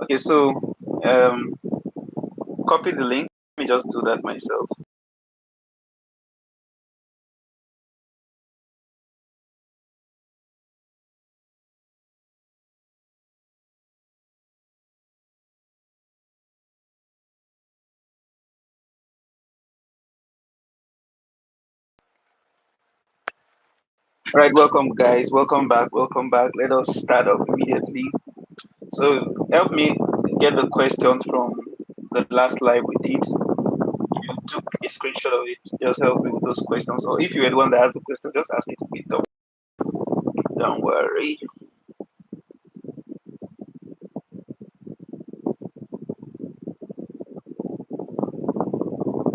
Okay, so um, copy the link. Let me just do that myself. All right, welcome guys. Welcome back. Welcome back. Let us start off immediately. So help me get the questions from the last live we did. If you took a screenshot of it, just help me with those questions. Or if you were the one that asked the question, just ask it to me. Don't worry.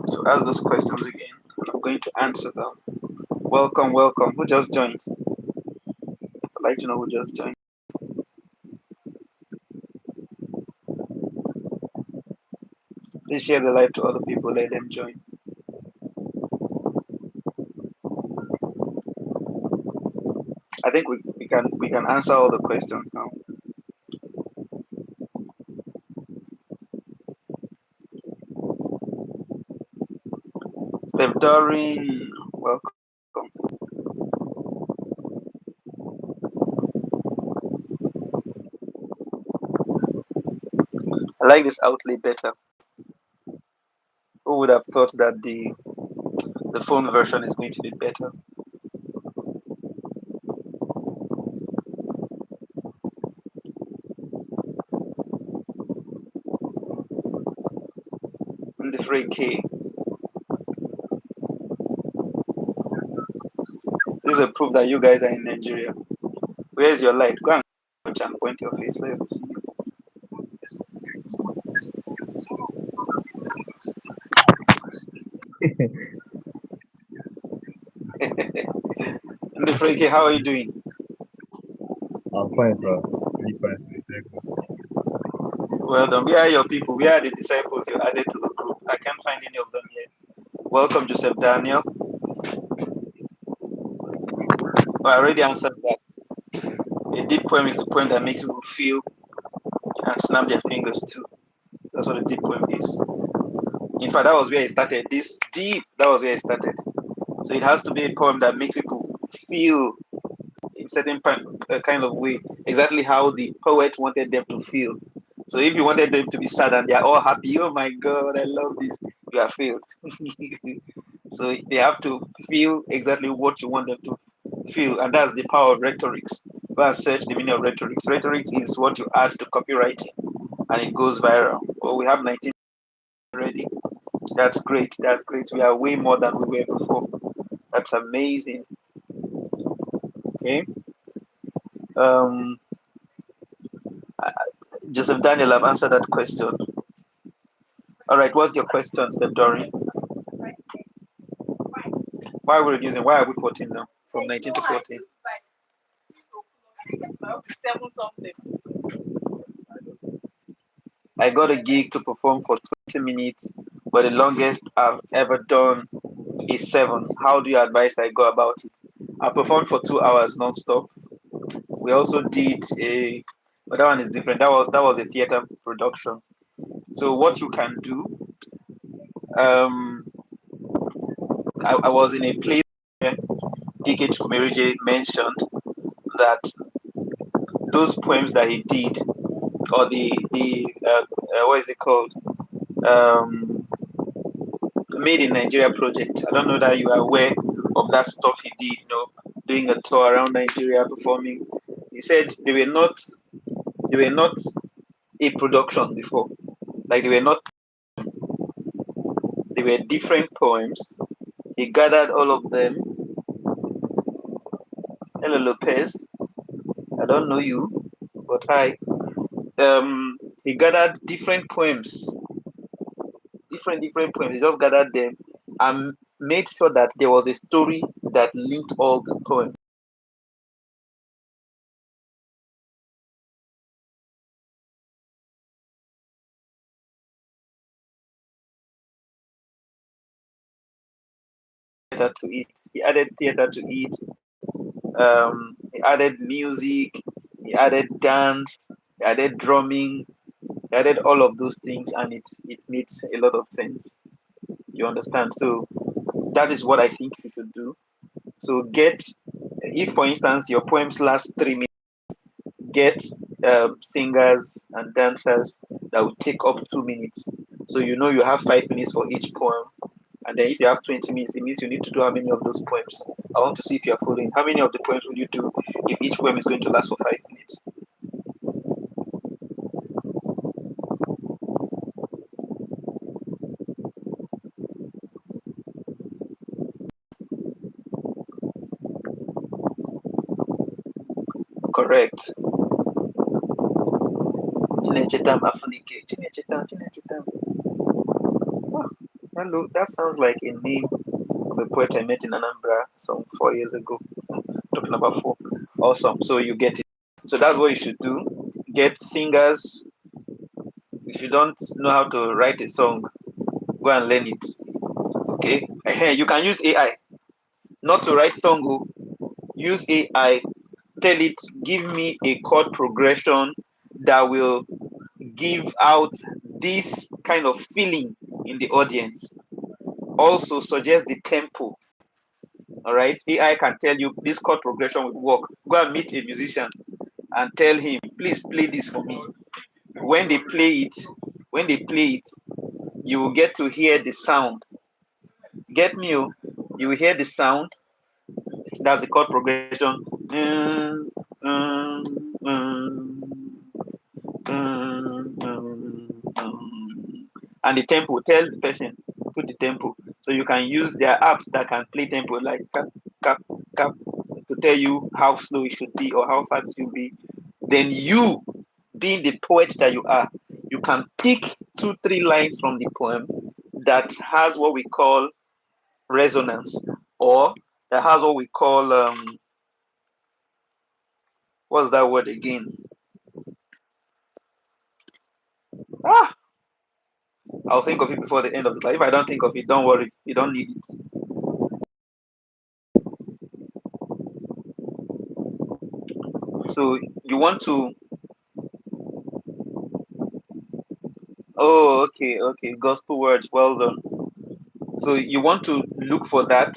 So ask those questions again. I'm going to answer them. Welcome, welcome. Who just joined? I'd like to know who just joined. Please share the live to other people. Let them join. I think we can answer all the questions now. Steph Doreen, welcome. I like this outlay better. Who would have thought that the phone version is going to be better? And the free K. This is a proof that you guys are in Nigeria. Where's your light? Go and point your face. Let's see. And the free K, how are you doing? I'm fine, bro. Really fine. Very good. Well done. Where are your people? Where are the disciples you added to the group? I can't find any of them yet. Welcome, Joseph Daniel. Oh, I already answered that. A deep poem is a poem that makes people feel and snap their fingers too. That's what a deep poem is. In fact, that was where I started. This deep, that was where I started. So it has to be a poem that makes people feel in certain kind of way, exactly how the poet wanted them to feel. So if you wanted them to be sad and they are all happy, oh my God, I love this, you have failed. So they have to feel exactly what you want them to feel, and that's the power of rhetorics. Go and search the meaning of rhetorics. Rhetorics is what you add to copywriting, and it goes viral. Well, we have 19 already. That's great. That's great. We are way more than we were before. That's amazing. Okay. Um, Joseph Daniel, I've answered that question. All right. What's your question, Steph Dory? Why are we reducing? Why are we 14 now? From 19 to 14. I got a gig to perform for 20 minutes, but the longest I've ever done is 7. How do you advise I go about it? I performed for 2 hours non-stop. We also did but that one is different. That was a theater production. So what you can do, um, I was in a place where DK Chukwumerije mentioned that those poems that he did, or the what is it called, um, Made in Nigeria project. I don't know that you are aware of that stuff he did. Doing a tour around Nigeria performing. He said they were not a production before. Like they were different poems. He gathered all of them. Hello Lopez. I don't know you, but hi. He gathered different poems, different poems. He just gathered them and made sure that there was a story that linked all the poems. Theater to it. He added theater to it. He added music. He added dance. He added drumming. I added all of those things, and it makes a lot of sense. You understand? So that is what I think you should do. So get, if for instance your poems last 3 minutes, get singers and dancers that will take up 2 minutes. So you know you have 5 minutes for each poem. And then if you have 20 minutes, it means you need to do how many of those poems? I want to see if you are following. How many of the poems will you do if each poem is going to last for 5 minutes? Correct. Chinechetam Afunike. Chinechetam, Chinechetam. Oh, hello, that sounds like a name of a poet I met in Anambra some 4 years ago. Talking about folk. Awesome. So you get it. So that's what you should do. Get singers. If you don't know how to write a song, go and learn it. Okay. You can use AI. Not to write song. Use AI. Tell it, give me a chord progression that will give out this kind of feeling in the audience. Also suggest the tempo. All right. AI can tell you this chord progression will work. Go and meet a musician and tell him, please play this for me. When they play it, when they play it, you will get to hear the sound. Get me? Oh? You will hear the sound. That's the chord progression. And the tempo, tell the person, put the tempo. So you can use their apps that can play tempo like cap, cap, cap to tell you how slow it should be or how fast it should be. Then you, being the poet that you are, you can pick 2, 3 lines from the poem that has what we call resonance, or that has what we call what's that word again? Ah, I'll think of it before the end of the class. If I don't think of it, don't worry, you don't need it. So you want to, oh, okay, okay, gospel words, well done. So you want to look for that,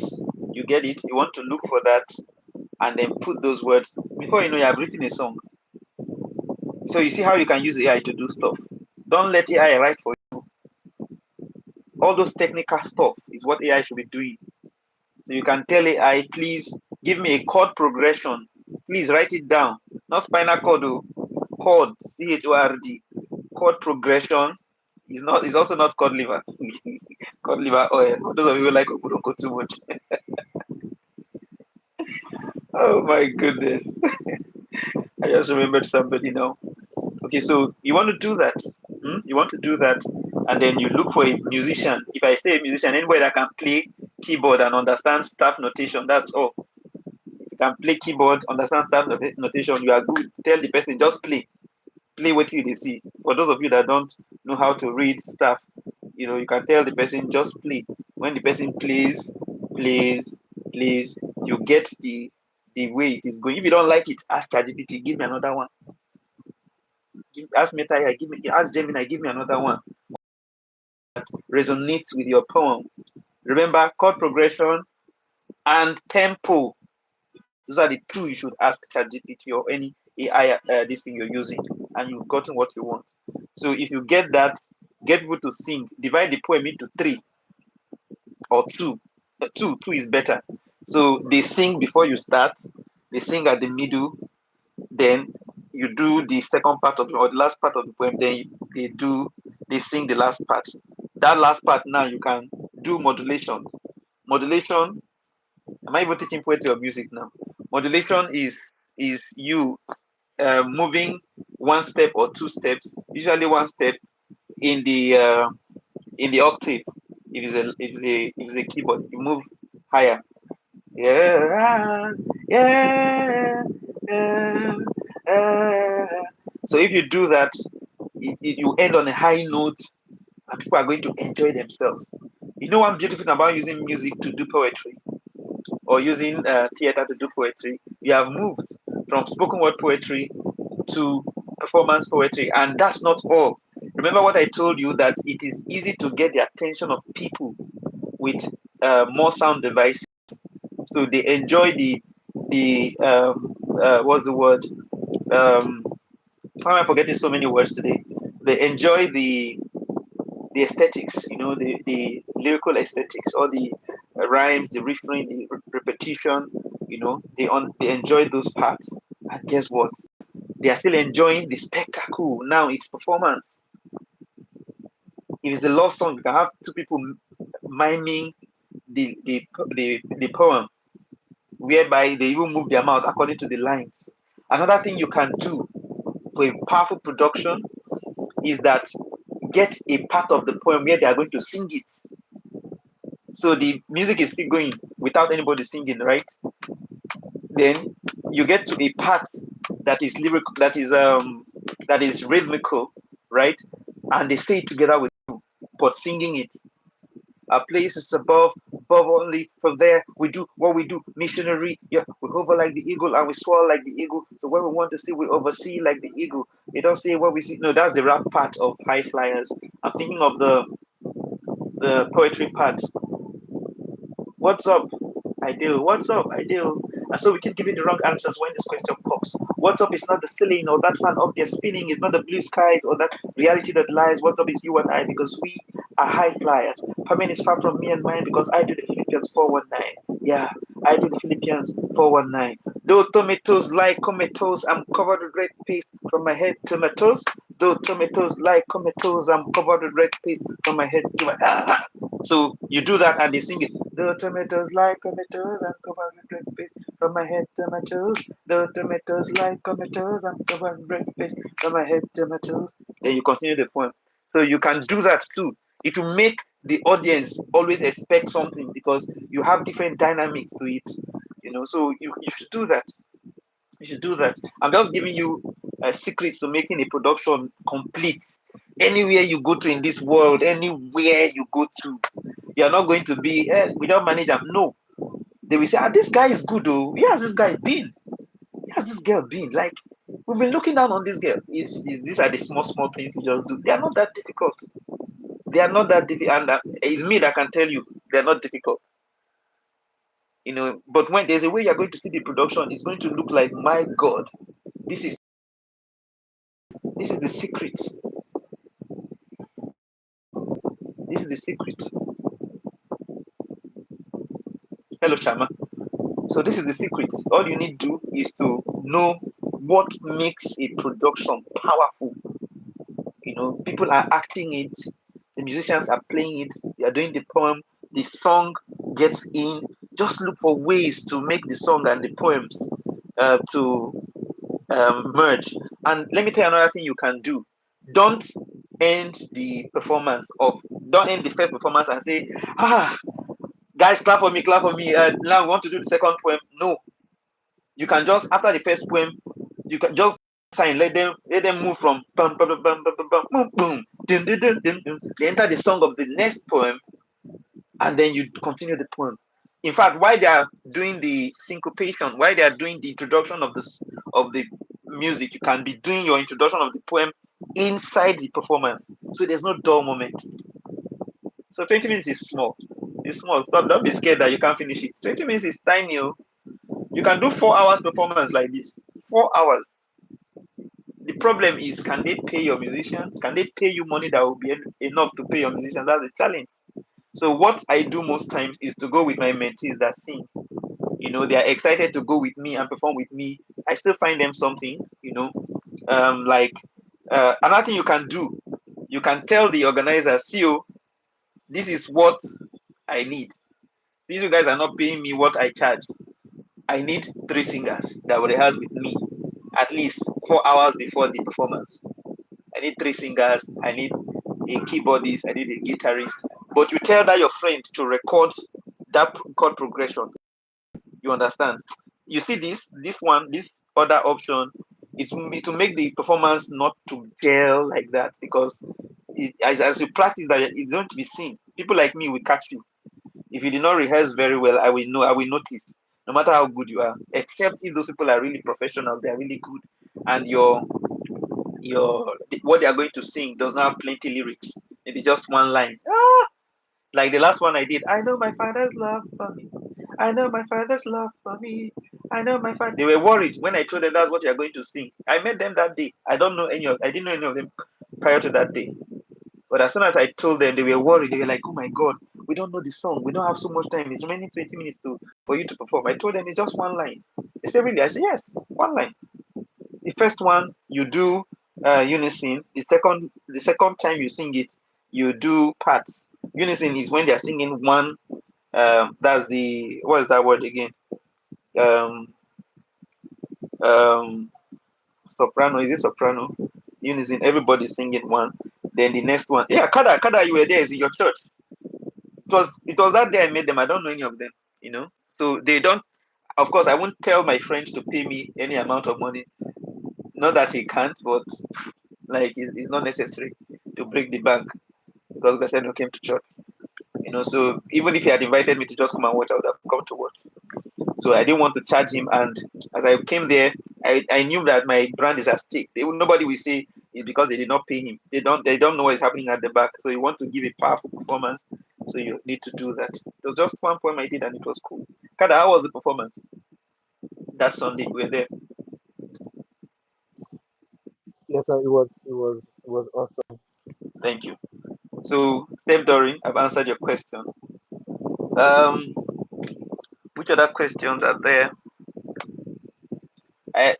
you get it, you want to look for that and then put those words. Before you know, you have written a song. So you see how you can use AI to do stuff. Don't let AI write for you. All those technical stuff is what AI should be doing. So you can tell AI, please give me a chord progression. Please write it down. Not spinal cord, chord, CHORD. Chord progression is not, is also not cod liver. Cod liver oil. For those of you who like Okuroko too much. Oh my goodness. I just remembered somebody now. Okay, so you want to do that. You want to do that, and then you look for a musician. If I say a musician, anybody that can play keyboard and understand staff notation, that's all. You can play keyboard, understand staff notation, you are good. Tell the person, just play. Play what you see. For those of you that don't know how to read stuff, you can tell the person, just play. When the person plays, plays, plays, you get the way it is going. If you don't like it, ask ChatGPT, give me another one. Ask Meta, ask Gemini, give me another one. Resonates with your poem. Remember, chord progression and tempo. Those are the two you should ask ChatGPT or any AI this thing you're using, and you've gotten what you want. So if you get that, get people to sing. Divide the poem into 3 or 2. Two is better. So they sing before you start. They sing at the middle. Then you do the second part of or the last part of the poem. Then they sing the last part. That last part now you can do modulation. Modulation. Am I even teaching poetry or music now? Modulation is you moving 1 step or 2 steps, usually 1 step in the octave. If it's a keyboard, you move higher. Yeah, yeah, yeah, yeah. So if you do that, you end on a high note, and people are going to enjoy themselves. You know one beautiful thing about using music to do poetry, or using theater to do poetry? You have moved from spoken word poetry to performance poetry, and that's not all. Remember what I told you, that it is easy to get the attention of people with more sound devices. So they enjoy the what's the word? Um, how am I forgetting so many words today? They enjoy the aesthetics, the lyrical aesthetics, all the rhymes, the refrain, the repetition. They enjoy those parts. And guess what? They are still enjoying the spectacle. Now it's performance. If it's a love song, you can have two people miming the poem, whereby they even move their mouth according to the lines. Another thing you can do for a powerful production is that get a part of the poem where they are going to sing it. So the music is still going without anybody singing, right? Then you get to a part that is lyrical, that is rhythmical, right? And they say it together with you, but singing it. Our place is above only. From there, we do what we do. Missionary, yeah, we hover like the eagle and we soar like the eagle. So when we want to see, we oversee like the eagle. They don't say what we see. No, that's the rap part of High Flyers. I'm thinking of the poetry part. What's up? I do. What's up? I do. And so we keep giving the wrong answers when this question pops. What's up is not the ceiling or that fan up there spinning. It's not the blue skies or that reality that lies. What's up is you and I, because we are high flyers. Permanent is far from me and mine because I do the Philippians 419. Yeah, I do the Philippians 419. Though tomatoes like tomatoes, I'm covered with red paste from my head to my toes. Though tomatoes like tomatoes, I'm covered with red paste from my head to my So you do that and they sing it. The tomatoes like tomatoes, I'm covered with red paste from my head to my toes. The tomatoes like tomatoes, I'm covered with red paste from my head to my toes. Then you continue the poem. So you can do that too. It will make the audience always expect something because you have different dynamics to it. So you should do that. You should do that. I'm just giving you a secret to making a production complete. Anywhere you go to in this world, anywhere you go to, you're not going to be without manager. No, they will say, this guy is good. Oh, where has this guy been? Where has this girl been? Like, we've been looking down on this girl. These are the small things you just do. They are not that difficult. They are not that difficult. And it's me that can tell you they're not difficult. But when there's a way you're going to see the production, it's going to look like, my God, this is the secret. This is the secret. Hello, Shama. So this is the secret. All you need to do is to know what makes a production powerful. People are acting it, the musicians are playing it, they are doing the poem, the song gets in. Just look for ways to make the song and the poems to merge. And let me tell you another thing you can do. Don't end the performance of don't end the first performance and say, guys, clap for me, clap for me. Now we want to do the second poem. No, you can just after the first poem, you can just sign. Let them move from bum bum bum bum bum bum boom boom dun, dun, dun, dun, dun. They enter the song of the next poem, and then you continue the poem. In fact, while they are doing the syncopation, while they are doing the introduction of the music, you can be doing your introduction of the poem inside the performance. So there's no dull moment. So 20 minutes is small. It's small. Stop. Don't be scared that you can't finish it. 20 minutes is tiny. Oh. You can do 4 hours performance like this. 4 hours. The problem is, can they pay your musicians? Can they pay you money that will be enough to pay your musicians? That's the challenge. So what I do most times is to go with my mentees that sing. They are excited to go with me and perform with me. I still find them something. Like another thing you can do. You can tell the organizer, see, this is what I need. These you guys are not paying me what I charge. I need 3 singers that will rehearse with me at least 4 hours before the performance. I need 3 singers. I need a keyboardist. I need a guitarist. But you tell that your friend to record that chord progression. You understand? You see this other option. It will be to make the performance not to gel like that because as you practice that, it's going to be seen. People like me will catch you. If you did not rehearse very well, I will know. I will notice. No matter how good you are, except if those people are really professional, they are really good, and what they are going to sing does not have plenty lyrics. It is just one line. Like the last one I did, I know my father's love for me. I know my father's love for me. I know my father. They were worried when I told them that's what you are going to sing. I met them that day. I didn't know any of them prior to that day. But as soon as I told them, they were worried. They were like, "Oh my God, we don't know the song. We don't have so much time. It's remaining 20 minutes for you to perform." I told them it's just one line. They said, "Really?" I said, "Yes, one line." The first one you do unison. The second time you sing it, you do parts. Unison is when they are singing one. That's the what is that word again? Um, um, Soprano. Is it soprano? Unison. Everybody singing one. Then the next one. Yeah, Kada, you were there. Is in your church. It was that day I met them. I don't know any of them. So they don't. Of course, I won't tell my friends to pay me any amount of money. Not that he can't, but like it's not necessary to break the bank because Graciano came to church. So even if he had invited me to just come and watch, I would have come to watch. So I didn't want to charge him. And as I came there, I knew that my brand is at stake. Nobody will say it's because they did not pay him. They don't know what is happening at the back. So you want to give a powerful performance. So you need to do that. It was just one poem I did and it was cool. Kada, how was the performance that Sunday? You were there. Yes, sir. It was awesome. Thank you. So, Steph Doring, I've answered your question. Um, which other questions are there?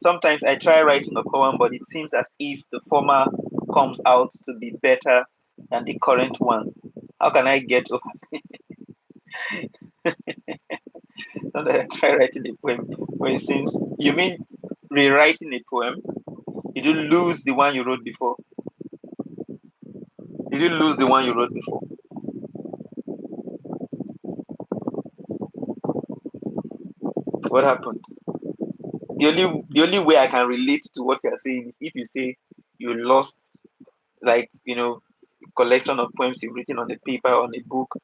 Sometimes I try writing a poem, but it seems as if the former comes out to be better than the current one. How can I get over? Sometimes I try writing a poem, but it seems you mean rewriting a poem? Did you lose the one you wrote before? Did you lose the one you wrote before? What happened? The only way I can relate to what you're saying is if you say you lost, like, collection of poems you've written on a paper, on a book,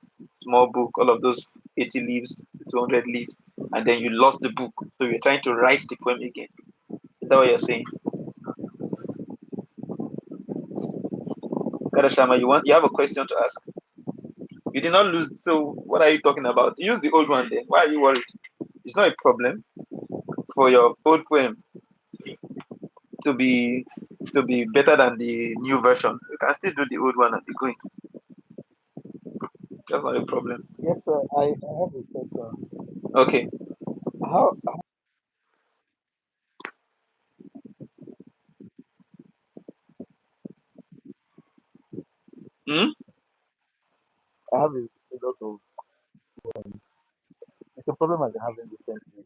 small book, all of those 80 leaves, 200 leaves, and then you lost the book. So you're trying to write the poem again. Is that what you're saying? Karashama, you have a question to ask. You did not lose. So what are you talking about? Use the old one then. Why are you worried? It's not a problem for your old poem to be to be better than the new version. You can still do the old one and be going. That's not a problem. Yes, sir. I have a question. Okay. How Hmm? I have a lot of it's a problem I've been having recently.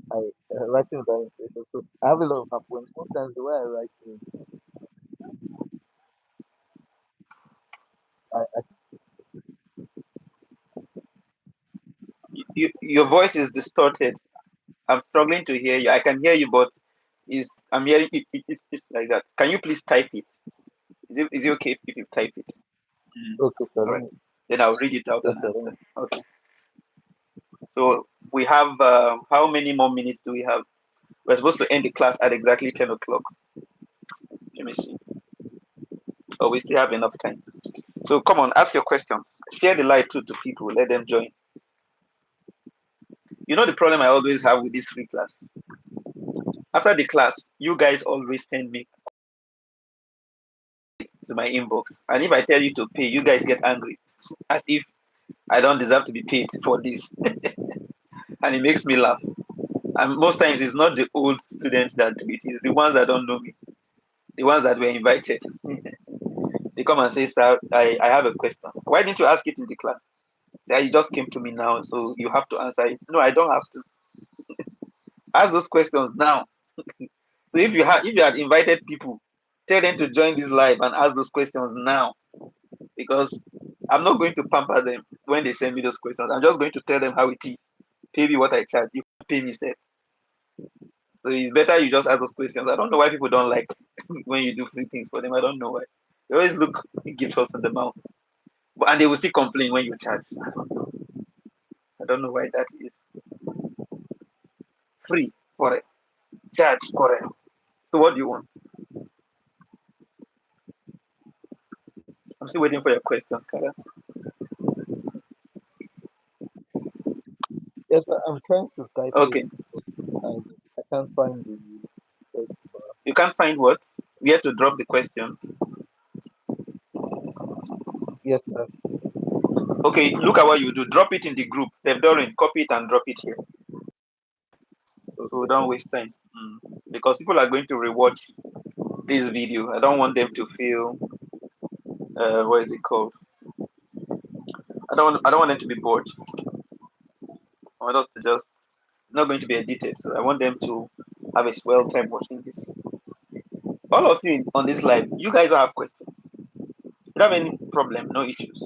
Writing without intention. So I have a lot of happens. Most times the way I write is I Your voice is distorted. I'm struggling to hear you. I can hear you, but I'm hearing it like that. Can you please type it? Is it okay if you type it? Mm. okay, sir. All Let right. me Then I'll read it out yes, and sir. Let me answer. Okay. So we have how many more minutes do we have? We're supposed to end the class at exactly 10 o'clock. Let me see. Oh, we still have enough time. So come on, ask your question. Share the live too to people. Let them join. The problem I always have with this free class. After the class, you guys always send me to my inbox. And if I tell you to pay, you guys get angry. As if I don't deserve to be paid for this. And it makes me laugh. And most times it's not the old students that do it, it's the ones that don't know me, the ones that were invited. They come and say, Sir, I have a question. Why didn't you ask it in the class? Yeah, you just came to me now, so you have to answer it. No, I don't have to. Ask those questions now. So if you had invited people, tell them to join this live and ask those questions now. Because I'm not going to pamper them when they send me those questions. I'm just going to tell them how it is. Pay me what I charge. You pay me, sir. So it's better you just ask those questions. I don't know why people don't like when you do free things for them. I don't know why. They always look gifts in the mouth. And they will still complain when you charge. I don't know. I don't know why that is. Free for it. Charge for it. So what do you want? I'm still waiting for your question, Kara. Yes, I'm trying to type it, Okay. but I I can't find the search bar. You can't find what? Where to drop the question. Yes, sir. Okay, look at what you do. Drop it in the group. Steph Dorin, copy it and drop it here. So Okay, don't sir. waste time. Because people are going to rewatch this video. I don't want them to feel what is it called? I don't want them to be bored. I want us to just not going to be edited. So I want them to have a swell time watching this. All of you on this live, you guys don't have questions. You don't have any problem, no issues.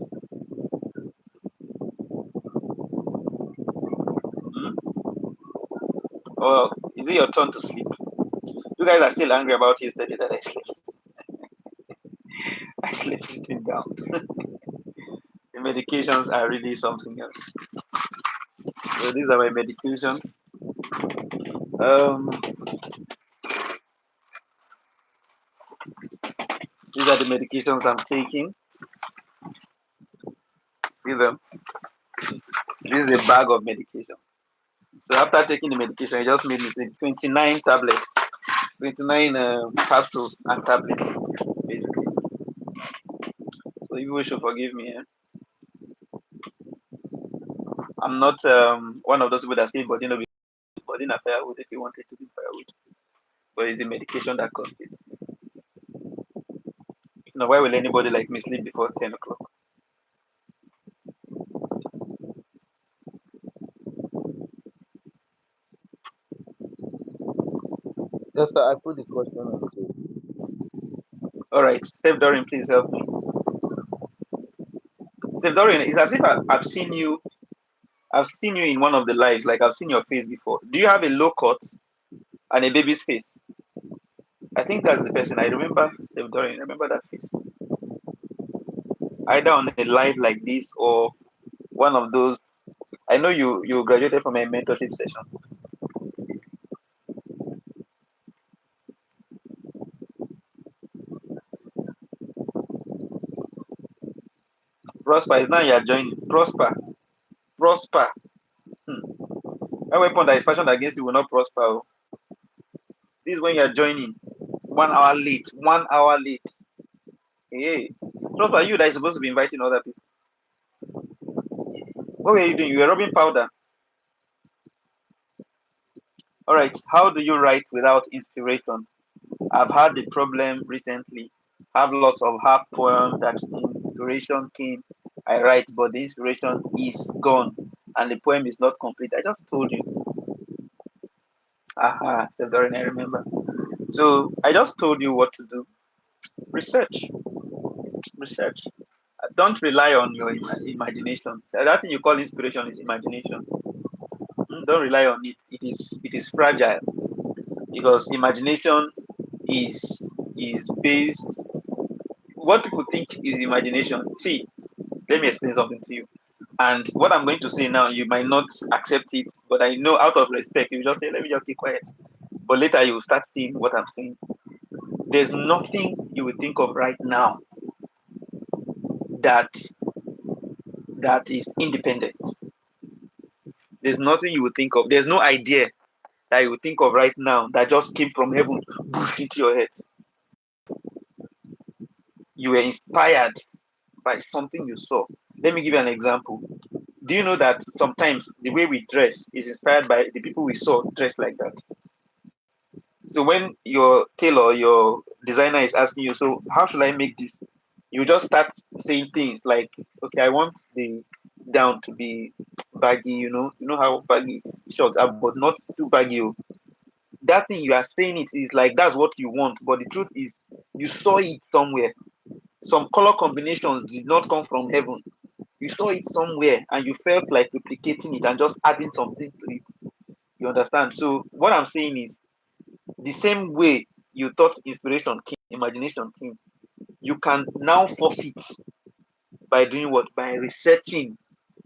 Hmm? Or is it your turn to sleep? You guys are still angry about yesterday that I slept. I slept sitting down. The medications are really something else. So these are my medications. Um, these are the medications I'm taking. See them. This is a bag of medication. So after taking the medication, I just made mistake. 29 tablets, 29 capsules and tablets, basically. So you should forgive me. I'm not one of those people that say body na firewood if you want it to be firewood. But it's the medication that caused it. You know, why will anybody like me sleep before 10 o'clock? Yes, sir. I put the question on the group. All right, Steph Dorian, please help me. Steph Dorian, it's as if I've seen you in one of the lives, like I've seen your face before. Do you have a low cut and a baby's face? I think that's the person. I remember Steph Dorian, I remember that face. Either on a live like this or one of those. I know you graduated from a mentorship session. Prosper is now you are joining. Prosper. Hmm. A weapon that is fashioned against you will not prosper. Oh. This is when you are joining. 1 hour late. 1 hour late. Hey, Prosper, you that is supposed to be inviting other people. What were you doing? You were rubbing powder. All right. How do you write without inspiration? I've had the problem recently. I have lots of half poems that inspiration came. I write, but the inspiration is gone, and the poem is not complete. I just told you. Aha, Theodorin, I remember. So I just told you what to do. Research, research. Don't rely on your imagination. That thing you call inspiration is imagination. Don't rely on it. It is fragile because imagination is based. What people think is imagination. See, let me explain something to you. And what I'm going to say now, you might not accept it, but I know out of respect, you just say, let me just keep quiet. But later you will start seeing what I'm saying. There's nothing you will think of right now that is independent. There's nothing you will think of. There's no idea that you will think of right now that just came from heaven, boof, into your head. You were inspired by something you saw. Let me give you an example. Do you know that sometimes the way we dress is inspired by the people we saw dressed like that? So when your tailor, your designer is asking you, so how should I make this? You just start saying things like, okay, I want the down to be baggy, you know how baggy shorts are, but not too baggy. Oh. That thing you are saying it is like that's what you want, but the truth is you saw it somewhere. Some color combinations did not come from heaven. You saw it somewhere and you felt like replicating it and just adding something to it. You understand? So what I'm saying is the same way you thought inspiration came, imagination came, you can now force it by doing what? By researching.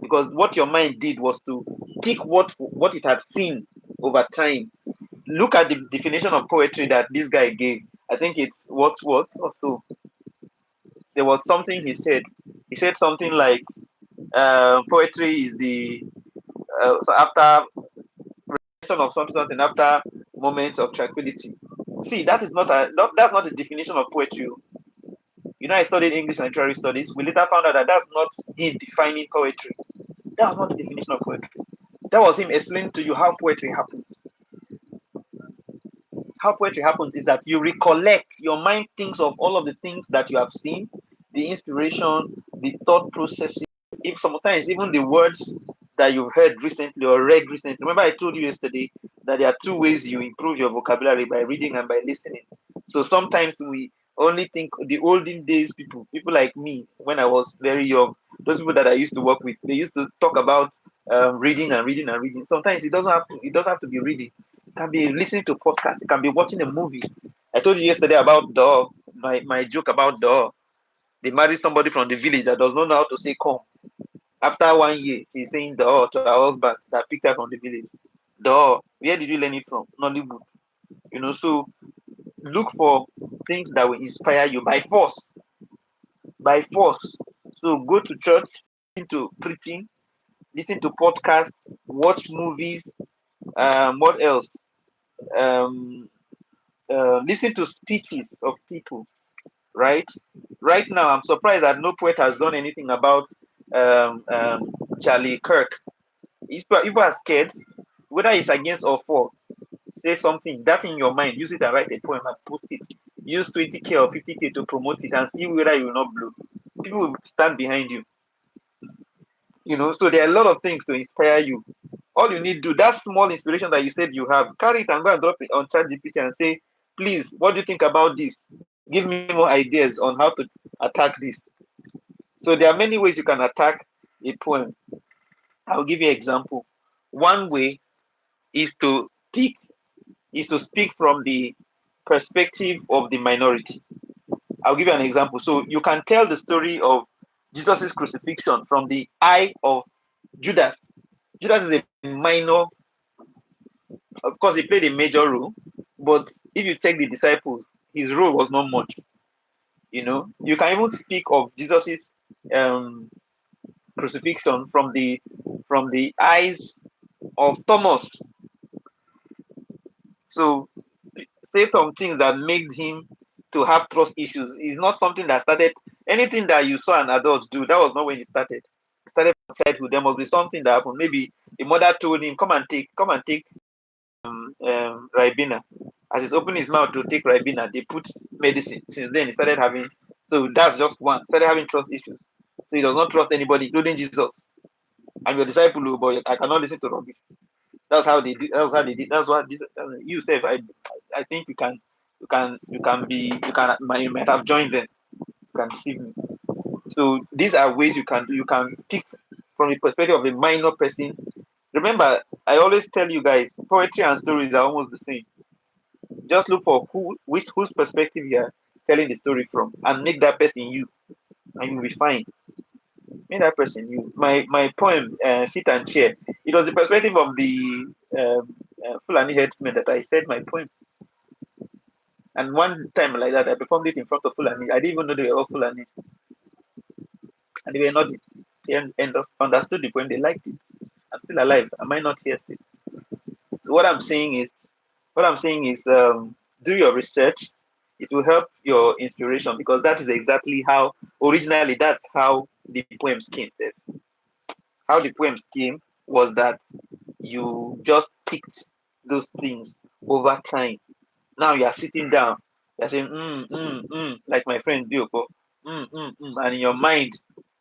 Because what your mind did was to pick what it had seen over time. Look at the definition of poetry that this guy gave. I think it's what also. there was something he said. He said something like, poetry is the so after of something after moments of tranquility. See, that is that's not the definition of poetry. You know, I studied English and literary studies. We later found out that that's not him defining poetry. That was not the definition of poetry. That was him explaining to you how poetry happens. How poetry happens is that you recollect, your mind thinks of all of the things that you have seen, the inspiration, the thought processes, if sometimes even the words that you've heard recently or read recently. Remember, I told you yesterday that there are two ways you improve your vocabulary, by reading and by listening. So sometimes we only think the olden days people like me when I was very young, those people that I used to work with, they used to talk about reading and reading and reading. Sometimes it doesn't have to be reading. It can be listening to podcasts. It can be watching a movie. I told you yesterday about my joke about they married somebody from the village that does not know how to say come. After 1 year, she's saying to her husband that picked her from the village. Where did you learn it from? Nollywood. So look for things that will inspire you by force. By force. So go to church, listen to preaching, listen to podcasts, watch movies. What else? Um, listen to speeches of people. Right? Right now, I'm surprised that no poet has done anything about um, um, Charlie Kirk. If people are scared, whether it's against or for, say something that in your mind, use it and write a poem and post it. Use 20K or 50K to promote it and see whether you will not blow. People will stand behind you. So there are a lot of things to inspire you. All you need to do, that small inspiration that you said you have, carry it and go and drop it on ChatGPT and say, please, what do you think about this? Give me more ideas on how to attack this. So there are many ways you can attack a poem. I'll give you an example. One way is to speak from the perspective of the minority. I'll give you an example. So you can tell the story of Jesus' crucifixion from the eye of Judas. Judas is a minor, of course, he played a major role, but if you take the disciples, his role was not much. You can even speak of Jesus's um, crucifixion from the eyes of Thomas. So say some things that made him to have trust issues. It's not something that started. Anything that you saw an adult do, that was not when it started. It started from childhood. There must be something that happened. Maybe the mother told him, come and take Ribena. As he's opening his mouth to take Ribena, they put medicine. Since then, he started having. So that's just one. Started having trust issues. So he does not trust anybody, including Jesus. I'm your disciple, oh, but I cannot listen to rubbish. That's how they did. That's how they did. That's what this, you said. I think you might have joined them. You can deceive me. So these are ways you can do. You can pick from the perspective of a minor person. Remember, I always tell you guys, poetry and stories are almost the same. Just look for whose perspective you are telling the story from, and make that person you, and you'll be fine. Make that person you. My poem, Sit and Chair, it was the perspective of the Fulani headsman that I said my poem. And one time like that, I performed it in front of Fulani. I didn't even know they were all Fulani, and they were not. They understood the poem. They liked it. I'm still alive. Am I not here still? So what I'm saying is, do your research. It will help your inspiration because that is exactly how originally that's how the poems came. How the poems came was that you just picked those things over time. Now you are sitting down, you're saying like my friend Bioko, and in your mind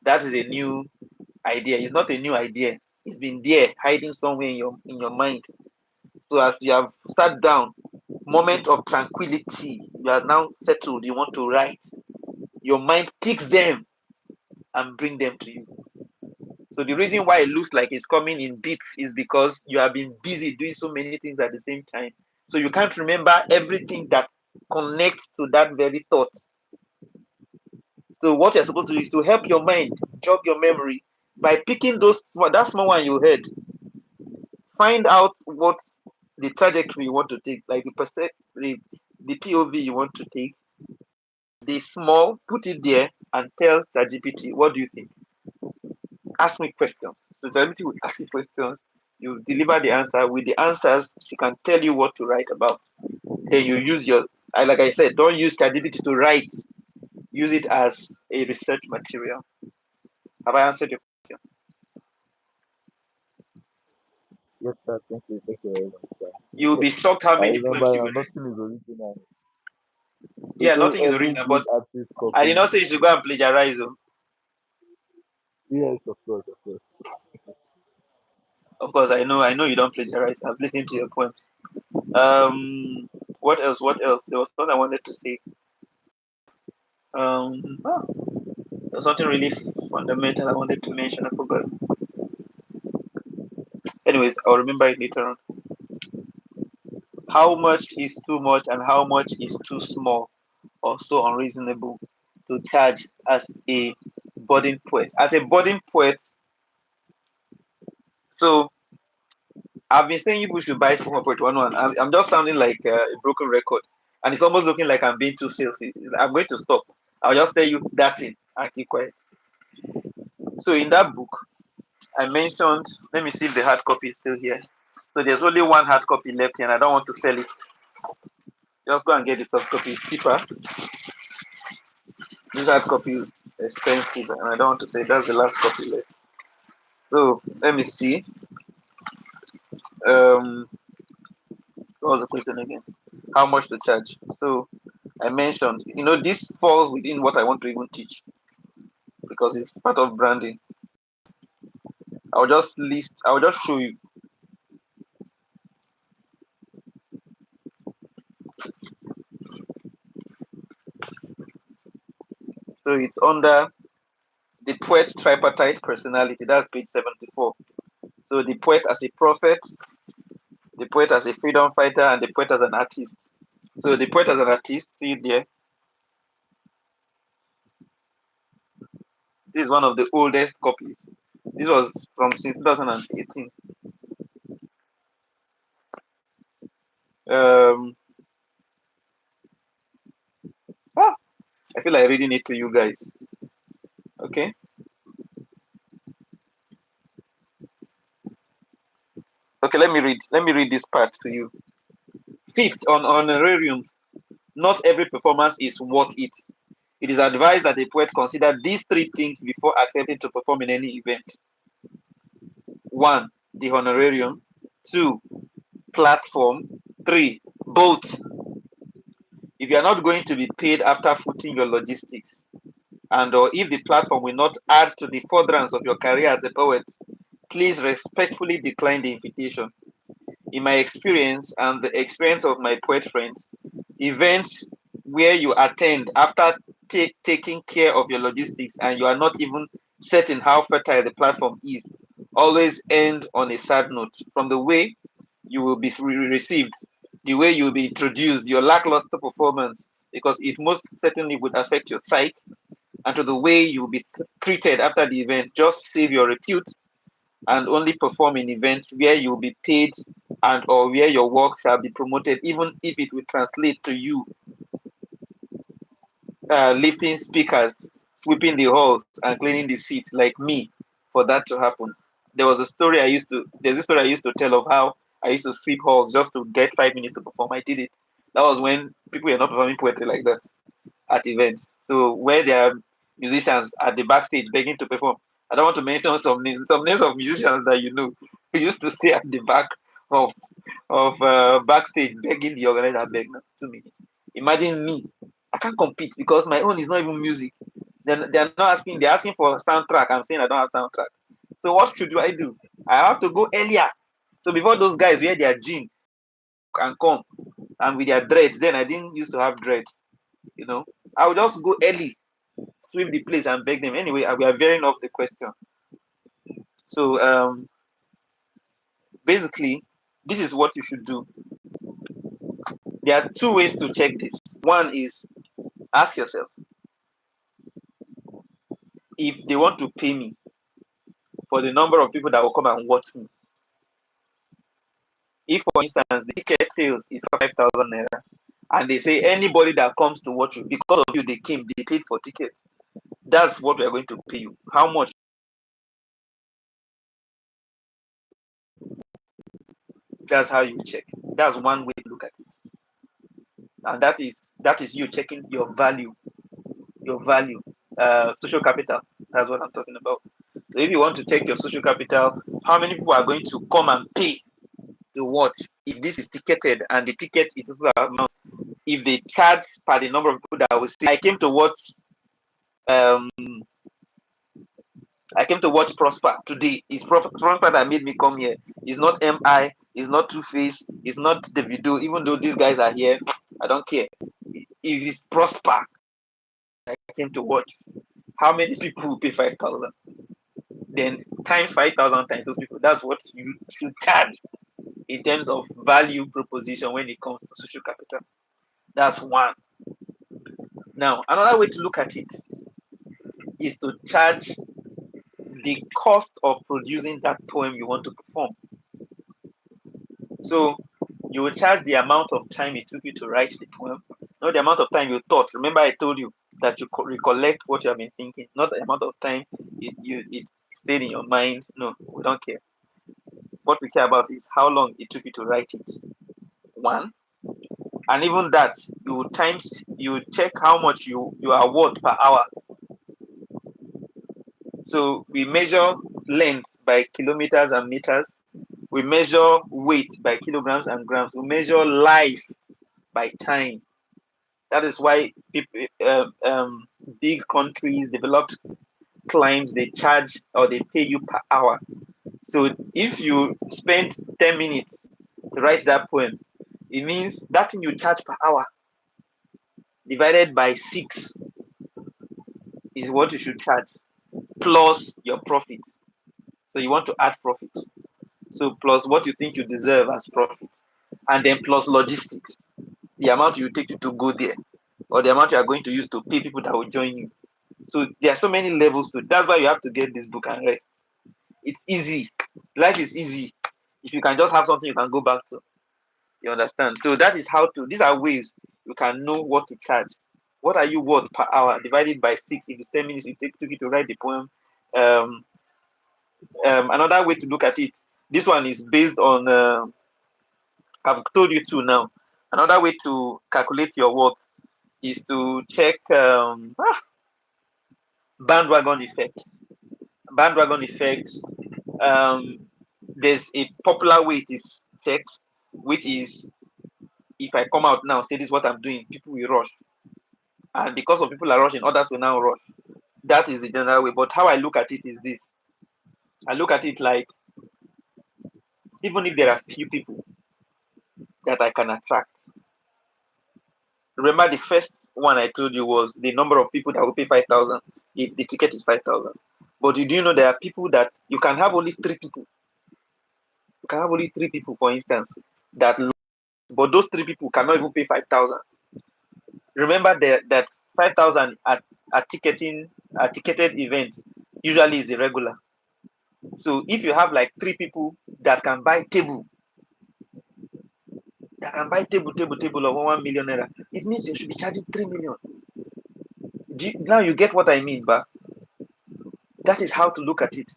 that is a new idea. It's not a new idea. It's been there hiding somewhere in your mind. So as you have sat down, moment of tranquility, you are now settled, you want to write, your mind picks them and bring them to you. So the reason why it looks like it's coming in bits is because you have been busy doing so many things at the same time. So you can't remember everything that connects to that very thought. So what you're supposed to do is to help your mind jog your memory by picking that small one you heard. Find out what the trajectory you want to take, like the POV you want to take, the small, put it there, and tell ChatGPT, what do you think? Ask me questions. So ChatGPT will ask you questions. You deliver the answer. With the answers, she can tell you what to write about. Then you use your, like I said, don't use ChatGPT to write. Use it as a research material. Have I answered your question? Yes, sir. Thank you very much, sir. You'll be shocked how I many remember poems you now, will read. nothing is original. They Yeah, say nothing is every original, good but artist I did copies. not say you should go and plagiarize. Oh. Yes, of course, of course. Of course, I know you don't plagiarize. I've listened to your poems. What else? What else? There was something I wanted to say. Oh, there was something really fundamental I wanted to mention. I forgot. Anyways, I'll remember it later on. How much is too much and how much is too small or so unreasonable to charge as a budding poet? As a budding poet, so I've been saying people should buy from Poet 101. I'm just sounding like a broken record. And it's almost looking like I'm being too salesy. I'm going to stop. I'll just tell you that thing and keep quiet. So in that book, I mentioned, let me see if the hard copy is still here. So there's only one hard copy left here and I don't want to sell it. Just go and get the soft copy. It's cheaper. This hard copy is expensive and I don't want to say that's the last copy left. So let me see. Um, what was the question again? How much to charge? So I mentioned, this falls within what I want to even teach because it's part of branding. I'll just show you. So it's under the poet tripartite personality. That's page 74. So the poet as a prophet, the poet as a freedom fighter, and the poet as an artist. So the poet as an artist, see there. This is one of the oldest copies. This was from since 2018. Um, ah, I feel like reading it to you guys. Okay. Okay, let me read. Let me read this part to you. Fifth, on honorarium, not every performance is worth it. It is advised that the poet consider these three things before accepting to perform in any event. One, the honorarium. Two, platform. Three, both. If you are not going to be paid after footing your logistics, and or if the platform will not add to the furtherance of your career as a poet, please respectfully decline the invitation. In my experience and the experience of my poet friends, events where you attend after taking care of your logistics and you are not even certain how fertile the platform is always end on a sad note. From the way you will be received, the way you will be introduced, your lackluster performance, because it most certainly would affect your psyche, and to the way you will be treated after the event. Just save your repute and only perform in events where you will be paid and or where your work shall be promoted, even if it will translate to you lifting speakers, sweeping the halls, and cleaning the seats, like me, for that to happen. There's a story I used to tell of how I used to sweep halls just to get 5 minutes to perform. I did it. That was when people were not performing poetry like that at events. So where there are musicians at the backstage begging to perform. I don't want to mention some names of musicians that you know who used to stay at the back of backstage begging the organizer, beg now 2 minutes. Imagine me. I can't compete because my own is not even music. Then they're not asking. They're asking for a soundtrack. I'm saying I don't have soundtrack. So what should I do? I have to go earlier. So before those guys wear their jeans and come and with their dreads, then I didn't used to have dreads. I would just go early, sweep the place, and beg them. Anyway, we are veering off the question. So basically, this is what you should do. There are two ways to check this. One is ask yourself if they want to pay me for the number of people that will come and watch me. If, for instance, the ticket sales is 5,000 naira and they say anybody that comes to watch you, because of you, they came, they paid for tickets. That's what we are going to pay you. How much? That's how you check. That's one way to look at it, and that is you checking your value, social capital. That's what I'm talking about. So if you want to check your social capital, how many people are going to come and pay to watch? If this is ticketed and the ticket is also amount, if they charge per the number of people that will see, um I came to watch Prosper today. It's Prosper that made me come here. It's not MI, it's not Two Face, it's not the video. Even though these guys are here, I don't care. If it's Prosper I came to watch, how many people will pay 5,000? Then times 5,000 times those people. That's what you should charge in terms of value proposition when it comes to social capital. That's one. Now, another way to look at it is to charge the cost of producing that poem you want to perform. So you will charge the amount of time it took you to write the poem, not the amount of time you thought. Remember, I told you that you recollect what you have been thinking, not the amount of time it stayed in your mind. No, we don't care. What we care about is how long it took you to write it. One, and even that, you check how much you are worth per hour. So we measure length by kilometers and meters. We measure weight by kilograms and grams. We measure life by time. That is why people, big countries, developed clients, they charge or they pay you per hour. So if you spend 10 minutes to write that poem, it means that thing you charge per hour divided by 6 is what you should charge, plus your profit. So you want to add profit. So plus what you think you deserve as profit, and then plus logistics, the amount you take you to go there, or the amount you are going to use to pay people that will join you. So there are so many levels to it. That's why you have to get this book and read. It's easy. Life is easy. If you can just have something you can go back to. You understand? So that is how to, these are ways you can know what to charge. What are you worth per hour divided by 6? If it's 10 minutes, it took you to write the poem. Um, Another way to look at it, this one is based on, I've told you two now. Another way to calculate your worth is to check bandwagon effect. Bandwagon effect. Um, there's a popular way it is checked, which is if I come out now, say this is what I'm doing, people will rush. And because of people are rushing, others will now rush. That is the general way. But how I look at it is this. I look at it like, even if there are few people that I can attract. Remember the first one I told you was the number of people that will pay 5,000 if the ticket is 5,000. But you do know there are people that you can have only 3 people. You can have only 3 people, for instance, that, but those 3 people cannot even pay 5,000. Remember that 5,000 at ticketed events usually is irregular. So if you have like 3 people that can buy table of 1 million naira, it means you should be charging 3 million. Now you get what I mean, but that is how to look at it.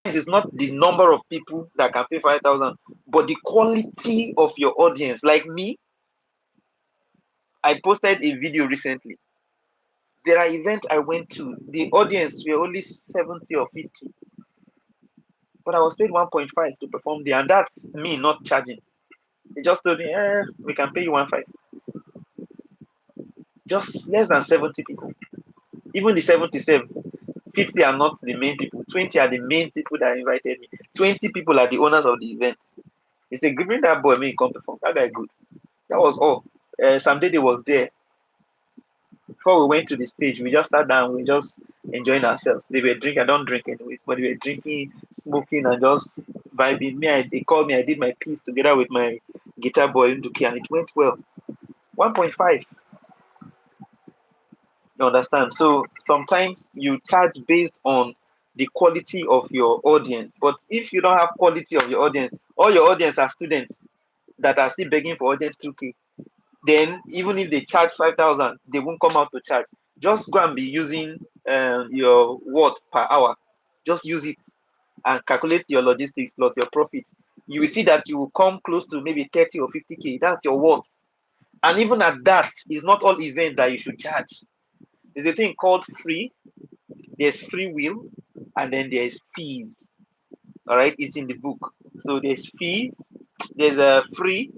It's not the number of people that can pay 5,000, but the quality of your audience. Like me, I posted a video recently. There are events I went to, the audience were only 70 or 50, but I was paid 1.5 to perform there, and that's me not charging. They just told me, we can pay you 1.5. Just less than 70 people. Even the 77, 50 are not the main people. 20 are the main people that invited me. 20 people are the owners of the event. He said, give me that boy, me come perform. That guy good. That was all. Some day was there. Before we went to the stage, we just sat down, we just enjoying ourselves. They were drinking, I don't drink anyway, but they were drinking, smoking, and just vibing. They called me, I did my piece together with my guitar boy Nduki, and it went well. 1.5. You understand? So sometimes you charge based on the quality of your audience. But if you don't have quality of your audience, all your audience are students that are still begging for audience 2K, then even if they charge 5,000, they won't come out to charge. Just go and be using your word per hour. Just use it and calculate your logistics plus your profit. You will see that you will come close to maybe 30 or 50K. That's your worth. And even at that, it's not all event that you should charge. There's a thing called free, there's free will, and then there's fees. All right, it's in the book. So there's fee, there's a free,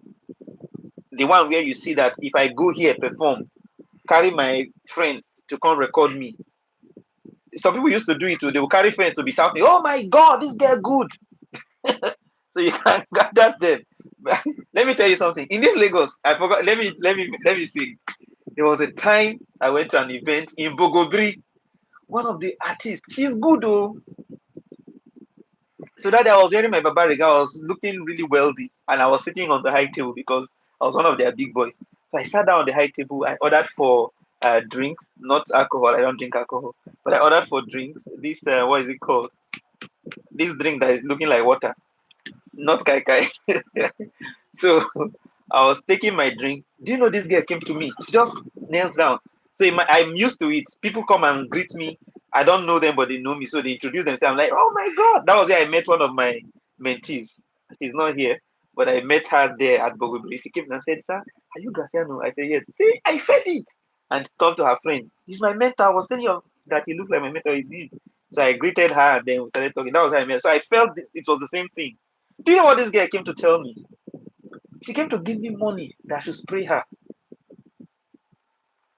the one where you see that if I go here perform, carry my friend to come record me. Some people used to do it too. They will carry friends to be shouting, "Oh my God, this girl good!" So you can gather them. But let me tell you something. In this Lagos, I forgot. Let me see. There was a time I went to an event in Bogodri. One of the artists, she's good though. So that day I was wearing my babariga, I was looking really wealthy, and I was sitting on the high table because I was one of their big boys. So I sat down on the high table. I ordered for drinks, not alcohol. I don't drink alcohol, but I ordered for drinks. This what is it called? This drink that is looking like water, not kai kai. So I was taking my drink. Do you know this girl came to me? She just knelt down. So I'm used to it. People come and greet me. I don't know them, but they know me. So they introduce themselves. I'm like, oh my God. That was where I met one of my mentees. She's not here, but I met her there at Bogobri. She came and said, "Sir, are you Graciano?" I said, "Yes." See, I said it. And talked to her friend. He's my mentor. I was telling you that he looks like my mentor. Is him. So I greeted her and then we started talking. That was how I met. So I felt it was the same thing. Do you know what this guy came to tell me? She came to give me money that I should spray her.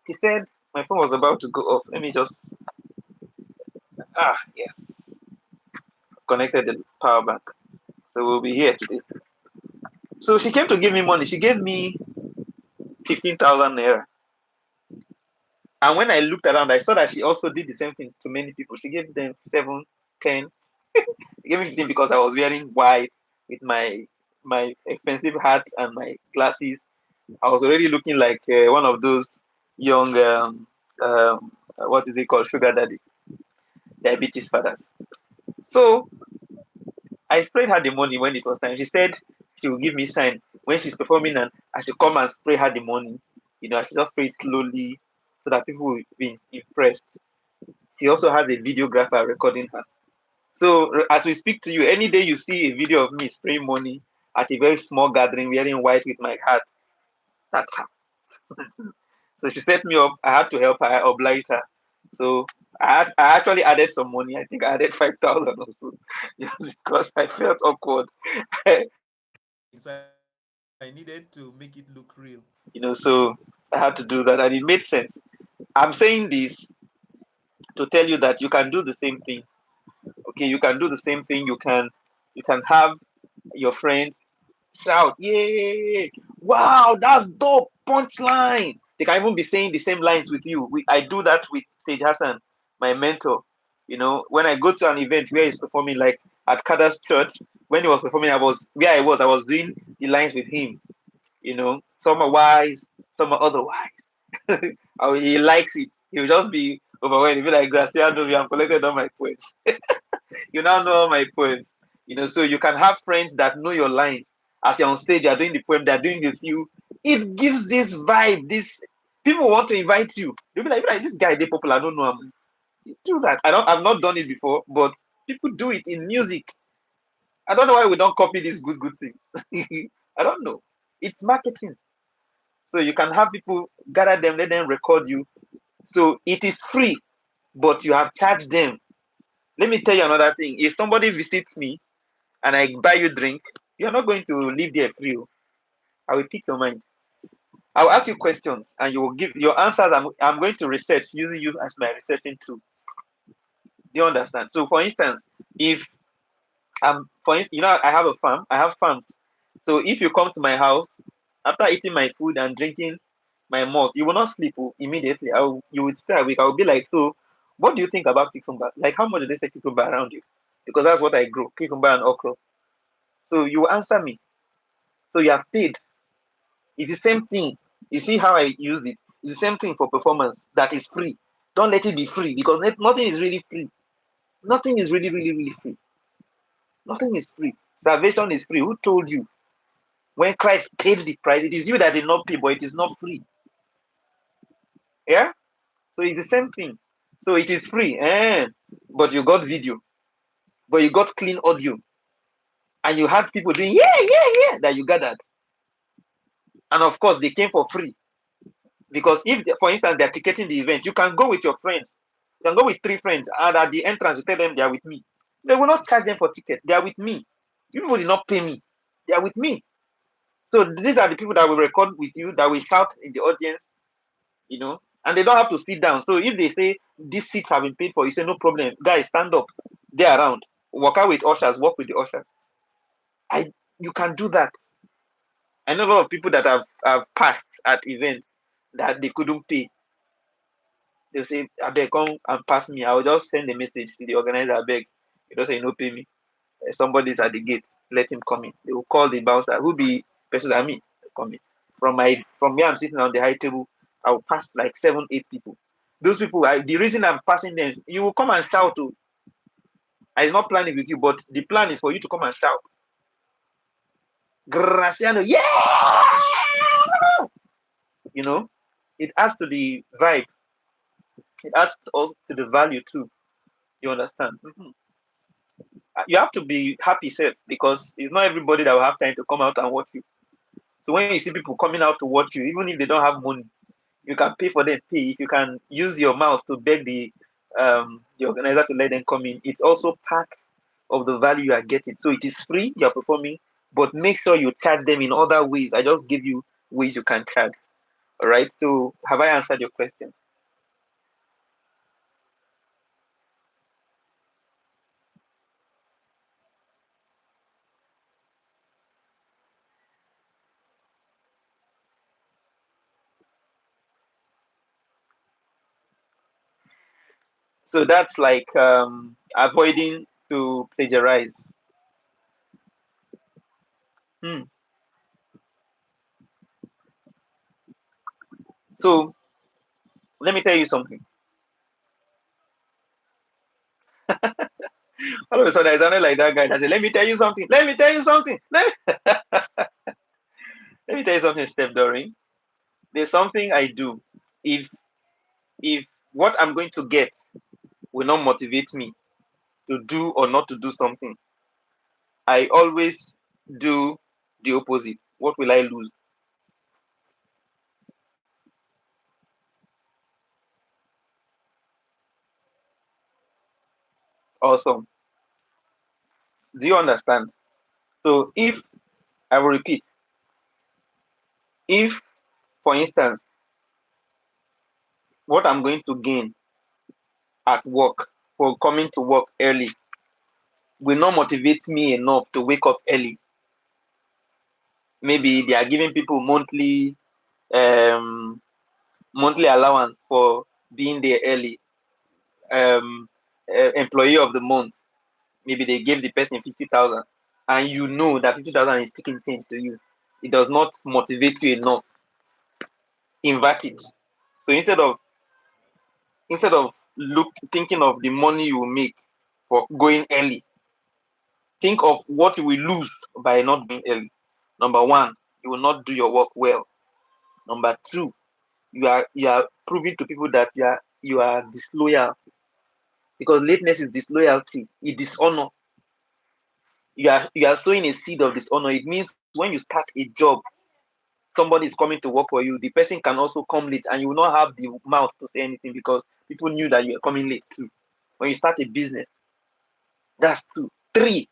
He said my phone was about to go off. Let me just yeah, connected the power bank. So we'll be here today. So she came to give me money. She gave me 15,000 naira. And when I looked around, I saw that she also did the same thing to many people. She gave them 7, 10. She gave me 15 because I was wearing white with my expensive hat and my glasses. I was already looking like one of those young what do they call sugar daddy, diabetes fathers. So I sprayed her the money when it was time. She said she will give me sign when she's performing and I should come and spray her the money. I should just spray it slowly so that people will be impressed. She also has a videographer recording her. So as we speak to you, any day you see a video of me spraying money at a very small gathering wearing white with my hat, that's her. So she set me up. I had to help her, I obliged her. So I actually added some money. I think I added 5,000 or so, just because I felt awkward. So I needed to make it look real. So I had to do that, and it made sense. I'm saying this to tell you that you can do the same thing. Okay, you can do the same thing. You can have your friends shout, "Yay! Wow, that's dope! Punchline!" They can even be saying the same lines with you. I do that with Stage Hassan, my mentor. When I go to an event where he's performing, like at Kada's church, when he was performing, I was doing the lines with him. Some are wise, some are otherwise. He likes it. He'll just be overwhelmed. He'll be like, "Graciano, we have collected all my points." You now know all my poems. So you can have friends that know your lines. As you're on stage, you're doing the poem, they're doing it with you. It gives this vibe. This people want to invite you. They'll be like, "This guy, they popular. I don't know him." Do that. I've not done it before, but people do it in music. I don't know why we don't copy these good things. I don't know. It's marketing. So you can have people gather them, let them record you. So it is free, but you have charged them. Let me tell you another thing. If somebody visits me and I buy you drink, you're not going to leave there free. I will pick your mind. I will ask you questions and you will give your answers. I'm going to research using you as my researching tool. Do you understand? So, for instance, if I have a farm. I have farms. So if you come to my house after eating my food and drinking my malt, you will not sleep immediately. You would stay awake. I will be like, "So, what do you think about cucumber? Like, how much do they say cucumber around you?" Because that's what I grow, cucumber and okra. So you answer me. So you are paid. It's the same thing. You see how I use it? It's the same thing for performance that is free. Don't let it be free because nothing is really free. Nothing is really, really, really free. Nothing is free. Salvation is free. Who told you? When Christ paid the price, it is you that did not pay, but it is not free. Yeah? So it's the same thing. So it is free, but you got video, but you got clean audio, and you had people doing that you gathered. And of course, they came for free. Because if, for instance, they're ticketing the event, you can go with your friends. You can go with 3 friends, and at the entrance, you tell them they are with me. They will not charge them for ticket. They are with me. You people did not pay me. They are with me. So these are the people that will record with you, that will shout in the audience, and they don't have to sit down. So if they say these seats have been paid for, you say no problem, guys, stand up. They're around. Work out with ushers. Work with the ushers. You can do that. I know a lot of people that have passed at events that they couldn't pay. They say, I beg, come and pass me. I will just send a message to the organizer, I beg. You don't say, no, pay me. Somebody's at the gate, let him come in. They will call the bouncer, who be person at me, come in. From where I'm sitting on the high table, I will pass like 7, 8 people. Those people, the reason I'm passing them, you will come and shout to. I'm not planning with you, but the plan is for you to come and shout. Graciano, yeah! You know, it adds to the vibe. It adds also to the value too. You understand? You have to be happy, self, because it's not everybody that will have time to come out and watch you. So when you see people coming out to watch you, even if they don't have money, you can pay for them. Pay if you can use your mouth to beg the organizer to let them come in. It's also part of the value you are getting. So it is free. You are performing, but make sure you charge them in other ways. I just give you ways you can charge. All right. So have I answered your question? So that's like avoiding to plagiarize. Hmm. So let me tell you something. All of a sudden, I sounded like that guy that said, "Let me tell you something. Let me tell you something. Let me tell you something, Steph Doreen. There's something I do. If if what I'm going to get will not motivate me to do or not to do something, I always do the opposite. What will I lose? Awesome. Do you understand? So if I will repeat, if for instance, what I'm going to gain at work for coming to work early will not motivate me enough to wake up early. Maybe they are giving people um, monthly allowance for being there early. Employee of the month, maybe they gave the person 50,000, and you know that 50,000 is taking things to you. It does not motivate you enough. Invert it. So instead of thinking of the money you will make for going early, think of what you will lose by not going early. Number one, you will not do your work well. Number two, you are proving to people that you are disloyal, because lateness is disloyalty, it dishonor. You are sowing a seed of dishonor. It means when you start a job, somebody is coming to work for you. The person can also come late, and you will not have the mouth to say anything because people knew that you were coming late too. When you start a business, that's two. Three,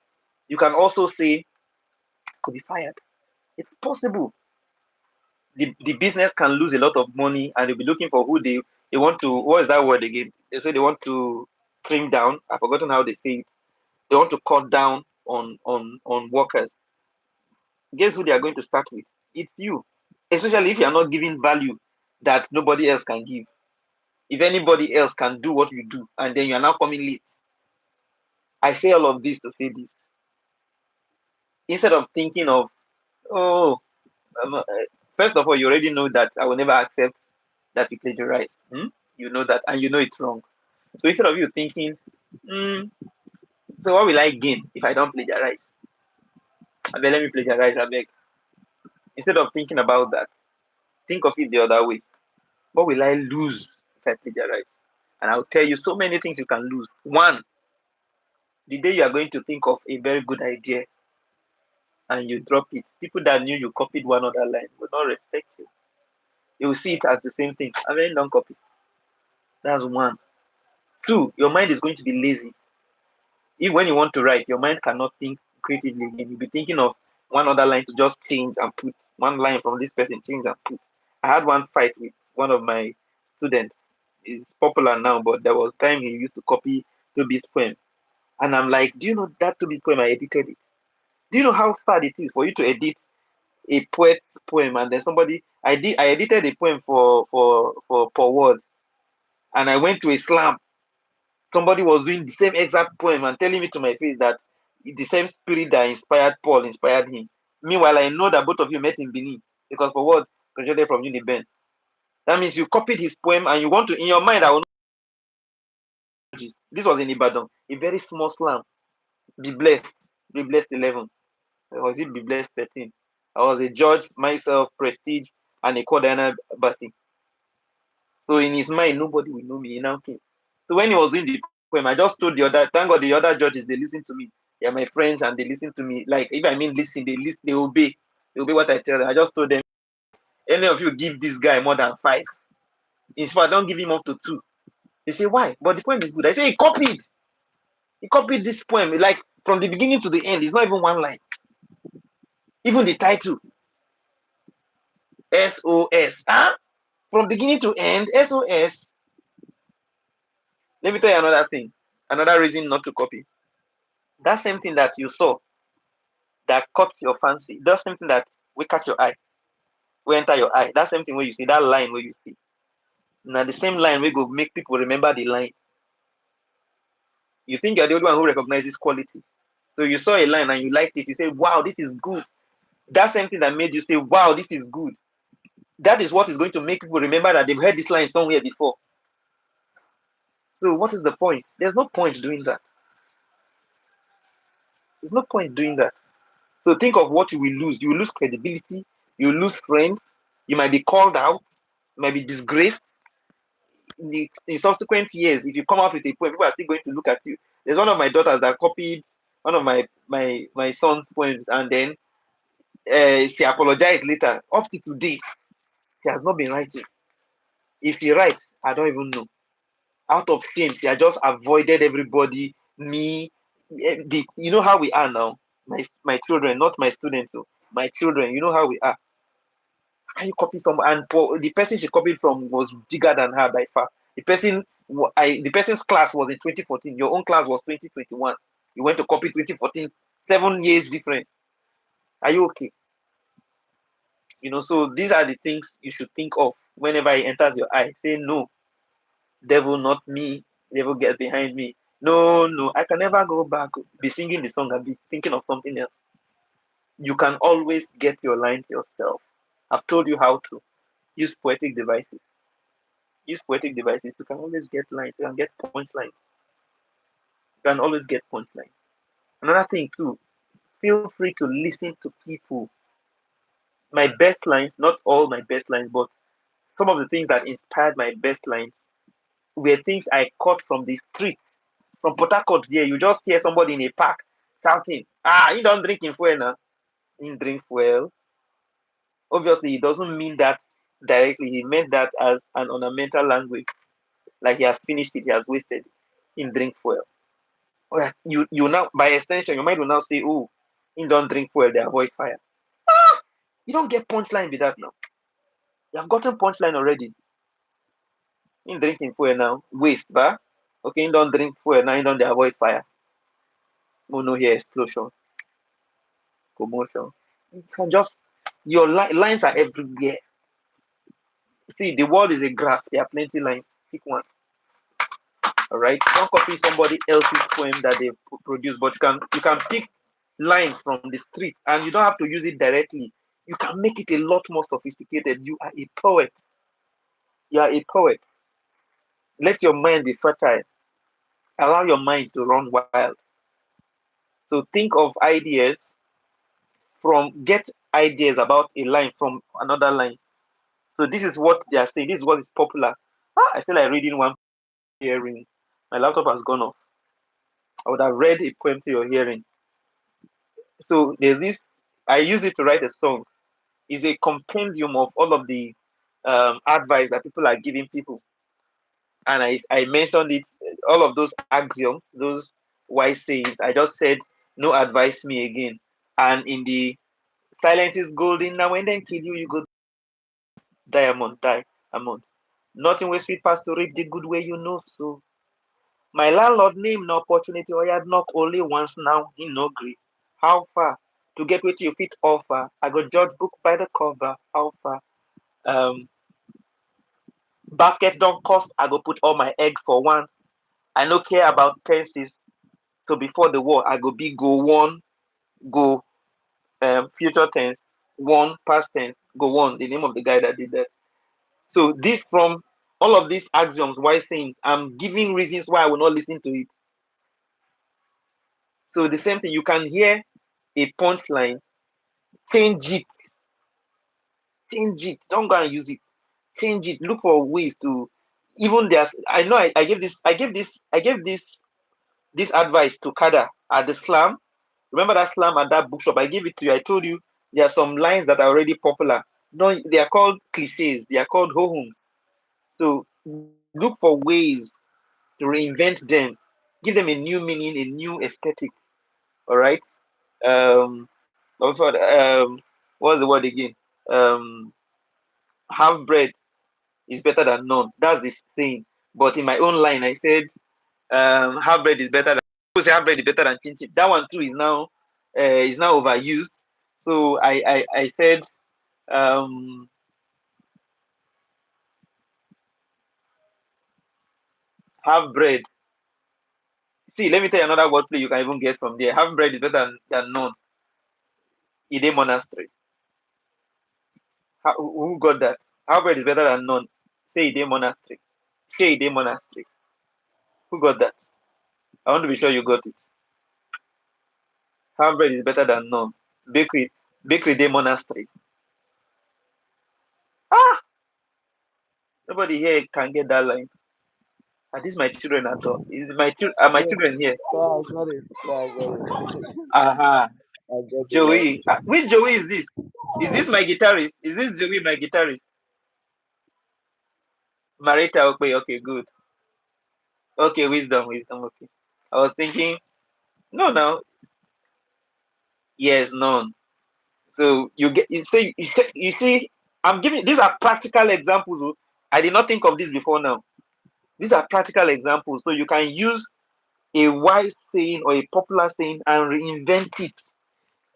you can also say could be fired. It's possible. The business can lose a lot of money, and they'll be looking for who they want to. What is that word again? They say they want to trim down. I've forgotten how they say it. They want to cut down on workers. Guess who they are going to start with? It's you. Especially if you are not giving value that nobody else can give. If anybody else can do what you do, and then you are now coming late. I say all of this to say this. Instead of thinking of, oh, first of all, you already know that I will never accept that you plagiarize. You know that, and you know it's wrong. So instead of you thinking, hmm, so what will I gain if I don't plagiarize? I beg, let me plagiarize, I beg. Instead of thinking about that, think of it the other way. What will I lose if I plagiarize? And I'll tell you so many things you can lose. One, the day you are going to think of a very good idea and you drop it, people that knew you copied one other line will not respect you. You will see it as the same thing. And then don't copy. That's one. Two, your mind is going to be lazy. If when you want to write, your mind cannot think creatively again. You'll be thinking of one other line to just change and put one line from this person, change and put. I had one fight with one of my students. He's popular now, but there was time he used to copy Toby's poem. And I'm like, do you know that Toby poem I edited it? Do you know how sad it is for you to edit a poet poem and then somebody I edited a poem for word and I went to a slam. Somebody was doing the same exact poem and telling me to my face that the same spirit that inspired Paul inspired him. Meanwhile, I know that both of you met in Benin because for what graduated from Uniben. That means you copied his poem and you want to in your mind. I will know this was in Ibadan, a very small slam. Be blessed 11. Or was it Be blessed 13? I was a judge myself, prestige, and a Kodana Basti. So in his mind, nobody will know me. He now came. So when he was doing the poem, I just told the other, thank God the other judges, they listen to me. They are my friends and they listen to me. Like if I mean listen, they obey. They obey what I tell them. I just told them, any of you give this guy more than 5. In fact, don't give him up to 2. They say, why? But the poem is good. I say he copied. He copied this poem. Like from the beginning to the end. It's not even one line. Even the title, SOS. Huh? From beginning to end, SOS. Let me tell you another thing. Another reason not to copy. That same thing that you saw that caught your fancy, that same thing that will catch your eye, will enter your eye. That same thing where you see that line where you see. Now the same line we go make people remember the line. You think you're the only one who recognizes quality. So you saw a line and you liked it. You say, wow, this is good. That same thing that made you say, wow, this is good. That is what is going to make people remember that they've heard this line somewhere before. So what is the point? There's no point doing that. There's no point doing that. So think of what you will lose. You will lose credibility. You will lose friends. You might be called out. You might be disgraced. In subsequent years, if you come out with a poem, people are still going to look at you. There's one of my daughters that copied one of my son's poems, and then she apologized later. Up to today, she has not been writing. If she writes, I don't even know. Out of shame, she has just avoided everybody. Me, you know how we are now. My children, not my students. So my children, you know how we are. Can you copy someone? And the person she copied from was bigger than her by far. The person's class was in 2014. Your own class was 2021. You went to copy 2014. 7 years difference. Are you okay? So these are the things you should think of whenever it enters your eye. Say no, devil, not me. Devil, get behind me. No, no, I can never go back. Be singing the song and be thinking of something else. You can always get your lines yourself. I've told you how to use poetic devices. Use poetic devices. You can always get lines. You can get punchlines. You can always get punchlines. Another thing too, feel free to listen to people. My best lines, not all my best lines, but some of the things that inspired my best lines were things I caught from the street. From Port Harcourt there, you just hear somebody in a park shouting, he don't drink in fuel now. He drink fuel. Obviously, he doesn't mean that directly. He meant that as an ornamental language. Like he has finished it, he has wasted it. In drink fuel. Oh, yeah, you now by extension, your mind will now say, oh, in don't drink fuel, they avoid fire. You don't get punchline with that now. You have gotten punchline already. In drinking fuel now, waste, ba? Okay, in don't drink fuel now, in don't they avoid fire. Oh no, here explosion, commotion. You can just your lines are everywhere. See, the world is a graph. There are plenty lines. Pick one. All right. Don't copy somebody else's poem that they produce, but you can pick lines from the street, and you don't have to use it directly. You can make it a lot more sophisticated. You are a poet. You are a poet. Let your mind be fertile. Allow your mind to run wild. So think of ideas, from get ideas about a line from another line. So this is what they are saying. This is what is popular. I feel like reading one hearing. My laptop has gone off. I would have read a poem to your hearing. So there's this. I use it to write a song. It's a compendium of all of the advice that people are giving people, and I mentioned it. All of those axioms, those wise sayings. I just said, "No advice me again." And in the silence is golden. Now when then kill you, you go diamond, diamond. Nothing will sweet past to reap the good way you know. So my landlord name no opportunity or had knock only once now, he no gree. How far? To get what you fit offer. I go judge book by the cover. How far? Um Basket don't cost, I go put all my eggs for one. I no care about tenses. So before the war, I go be go one, go future tense, one past tense, go one, the name of the guy that did that. So this from all of these axioms, why sayings, I'm giving reasons why I will not listen to it. So the same thing, you can hear a punchline, change it, change it. Don't go and use it. Change it. Look for ways to even there's I know I gave this advice to Kada at the slam. Remember that slam at that bookshop? I gave it to you. I told you there are some lines that are already popular. No, they are called cliches, they are called ho-hum. So look for ways to reinvent them, give them a new meaning, a new aesthetic. All right. Um, what's the word again? Um, Half bread is better than none. That's the saying. But in my own line, I said half bread is better than. People say half bread is better than chin chin. That one too is now overused. So I said um, half bread. See, let me tell you another wordplay you can even get from there. Half bread is better than none. Ide monastery. Who got that? Half bread is better than none. Say Ide monastery. Say Ide monastery. Who got that? I want to be sure you got it. Half bread is better than none. Bakery, bakery day monastery. Ah, nobody here can get that line. Are these my children at all? Are my Yeah, children here? so I got it. So I got it. Aha, I got the line. Joey. Which Joey is this? Is this my guitarist? Is this Joey my guitarist? Marita, okay, okay, good. Okay, wisdom, wisdom, okay. I was thinking, no, no, yes, none. So you see, I'm giving these are practical examples. Oh. I did not think of this before now. These are practical examples. So you can use a wise saying or a popular saying and reinvent it.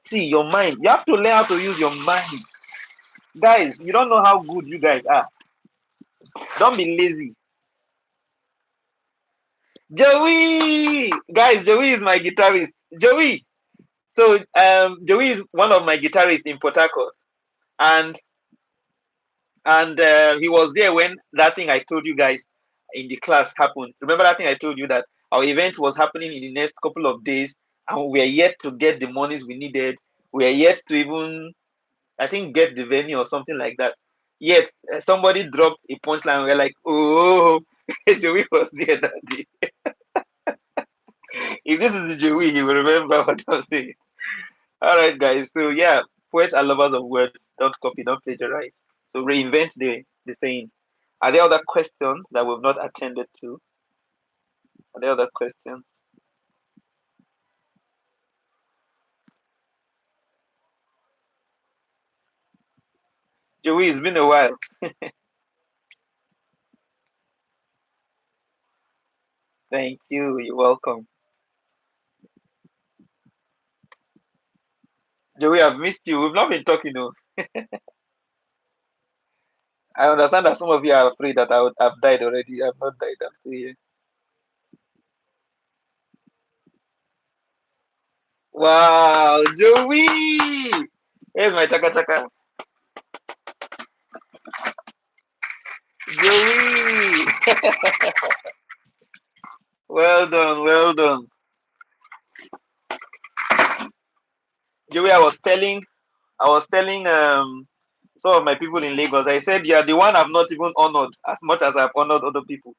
See, your mind. You have to learn how to use your mind. Guys, you don't know how good you guys are. Don't be lazy. Joey! Guys, Joey is my guitarist. Joey! So Joey is one of my guitarists in Port Harcourt. And he was there when that thing I told you guys in the class happened. Remember that thing I told you that our event was happening in the next couple of days, and we are yet to get the monies we needed. We are yet to even, I think, get the venue or something like that. Yet somebody dropped a punchline. We're like, oh, Joey was there that day. If this is the Joey, he will remember what I'm saying. All right, guys. So yeah, poets are lovers of words. Don't copy, don't plagiarize. So reinvent the saying. Are there other questions that we've not attended to? Are there other questions? Joey, it's been a while. Thank you. You're welcome. Joey, I've missed you. We've not been talking. No. I understand that some of you are afraid that I would have died already. I've not died. I'm still here. Wow, Joey! Here's my chaka chaka. Joey! Well done, well done. Joey, I was telling I was telling some of my people in Lagos, I said, you are the one I've not even honored as much as I've honored other people.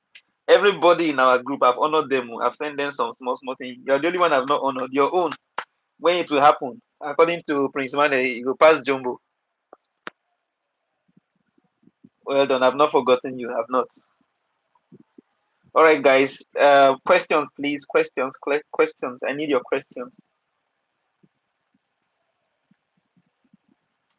Everybody in our group, I've honored them. I've sent them some small, small things. You're the only one I've not honored. Your own, when it will happen, according to Prince Mane, you will pass Jumbo. Well done. I've not forgotten you. I've not. All right, guys. Questions, please. Questions. Questions. I need your questions.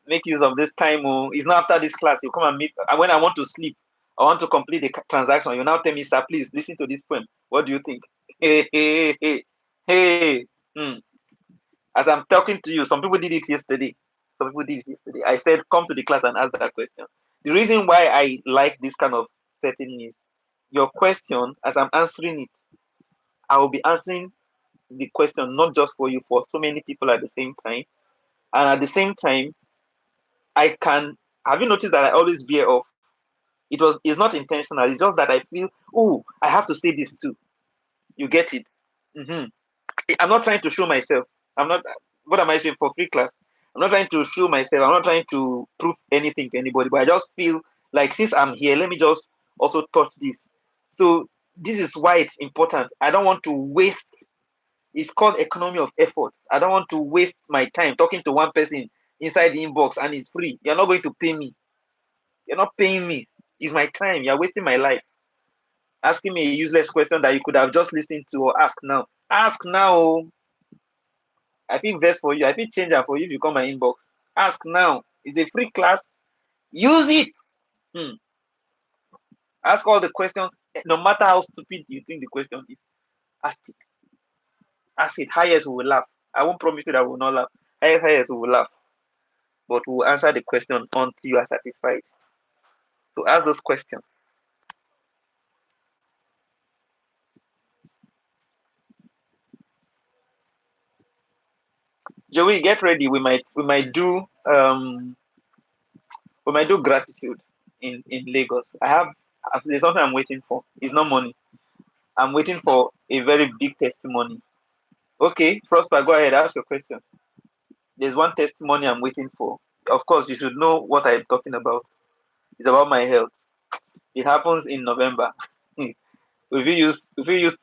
Make use of this time. Oh, it's not after this class. You come and meet. And when I want to sleep, I want to complete the transaction. You now tell me, sir, please listen to this poem. What do you think? Hey, hey, hey, hey. Hmm. As I'm talking to you, some people did it yesterday. Some people did it yesterday. I said, come to the class and ask that question. The reason why I like this kind of setting is your question, as I'm answering it, I will be answering the question not just for you, for so many people at the same time. And at the same time, I can have you noticed that I always veer off? It's not intentional, it's just that I feel, oh, I have to say this too. You get it? Hmm. I'm not trying to show myself. I'm not. What am I saying for free class? I'm not trying to show myself. I'm not trying to prove anything to anybody. But I just feel like since I'm here, let me just also touch this. So this is why it's important. I don't want to waste. It's called economy of effort. I don't want to waste my time talking to one person inside the inbox and it's free. You're not going to pay me. You're not paying me. It's my time. You're wasting my life. Asking me a useless question that you could have just listened to or ask now. Ask now. I feel best for you. I feel change that for you if you come my inbox. Ask now. It's a free class. Use it. Hmm. Ask all the questions, no matter how stupid you think the question is. Ask it. Ask it. Highest we will laugh. I won't promise you that we will not laugh. Highest we will laugh. But we will answer the question until you are satisfied. So ask those questions. Joey, get ready. We might do gratitude in Lagos. There's something I'm waiting for. It's not money. I'm waiting for a very big testimony. Okay, Prosper, go ahead. Ask your question. There's one testimony I'm waiting for. Of course, you should know what I'm talking about. It's about my health. It happens in November. If we use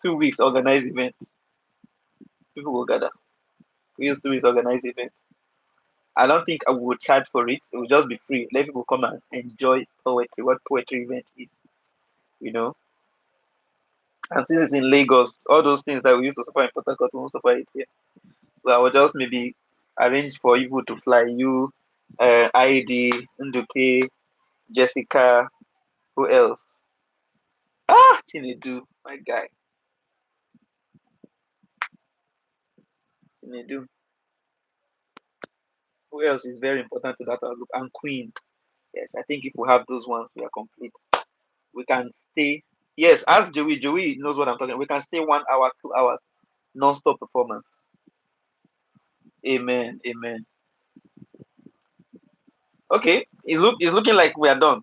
2 weeks organize events, people will gather. We use 2 weeks organize events. I don't think I would charge for it. It will just be free. Let people come and enjoy poetry. What poetry event is, you know. And since it's in Lagos, all those things that we used to supply in Port Harcourt, we won't supply it here. So I will just maybe arrange for people to fly you, ID, Nduke, Jessica, who else? Chinedu, my guy, Chinedu. Who else is very important to that group? And Queen. Yes, I think if we have those ones, we are complete. We can stay. Yes, ask Joey. Joey knows what I'm talking. We can stay 1 hour, 2 hours, non-stop performance. Amen. Amen. Okay, it's looking like we are done.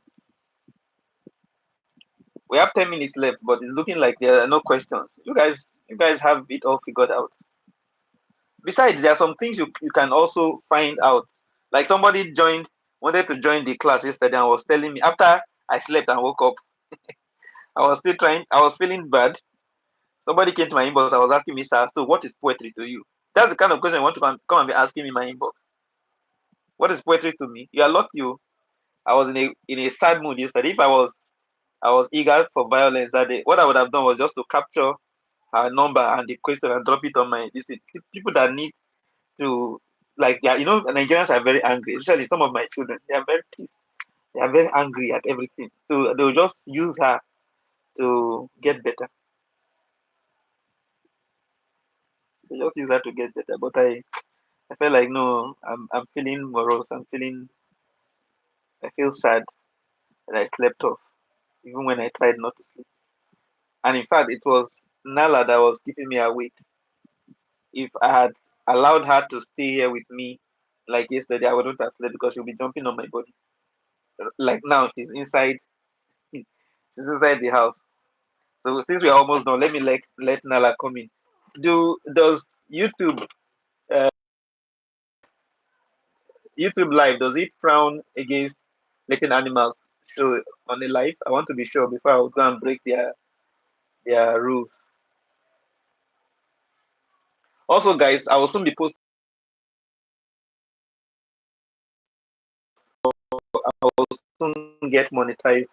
We have 10 minutes left, but it's looking like there are no questions. You guys have it all figured out. Besides, there are some things you can also find out. Like somebody wanted to join the class yesterday and was telling me after I slept and woke up, I was feeling bad. Somebody came to my inbox. I was asking me, sir, so what is poetry to you? That's the kind of question I want to come and be asking me in my inbox. What is poetry to me? You are lucky. I was in a sad mood yesterday. If I was eager for violence that day, what I would have done was just to capture her number and the question and drop it on my this thing. People that need to, like, yeah, Nigerians are very angry, especially some of my children. They are very pissed. They are very angry at everything. So they'll just use her to get better. They just use her to get better. But I felt like no, I'm feeling morose. I feel sad that I slept off, even when I tried not to sleep. And in fact, it was Nala that was keeping me awake. If I had allowed her to stay here with me like yesterday, I wouldn't have slept because she'll be jumping on my body. Like now, she's inside the house. So since we're almost done, let me let Nala come in. Does YouTube YouTube live, does it frown against letting animals show on the live? I want to be sure before I would go and break their rules. Also, guys, I will soon be posting. I will soon get monetized.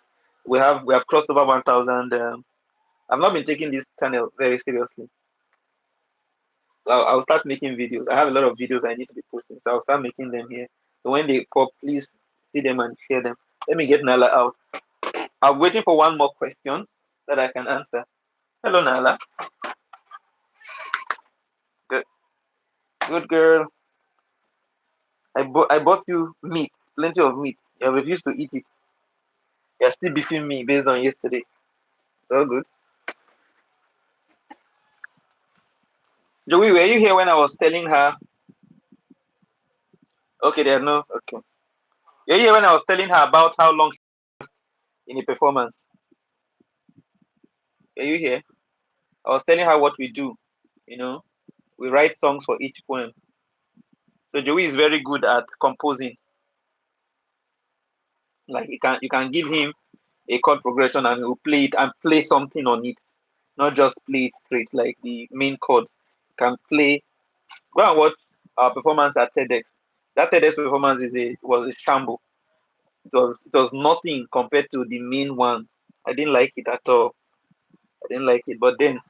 We have crossed over 1,000. I've not been taking this channel very seriously. So I'll start making videos. I have a lot of videos I need to be posting, so I'll start making them here. So when they pop, please see them and share them. Let me get Nala out. I'm waiting for one more question that I can answer. Hello, Nala. Good, good girl. I bought you meat, plenty of meat. You have refused to eat it. You're still beefing me based on yesterday. It's all good. Joey, were you here when I was telling her? Okay, there no. Okay. Were you here when I was telling her about how long in a performance? Were you here? I was telling her what we do. You know, we write songs for each poem. So Joey is very good at composing. Like you can give him a chord progression and he'll play it and play something on it, not just play it straight like the main chord. Can play. Go and watch our performance at TEDx. That TEDx performance was a shamble. It was nothing compared to the main one. I didn't like it at all. I didn't like it. But then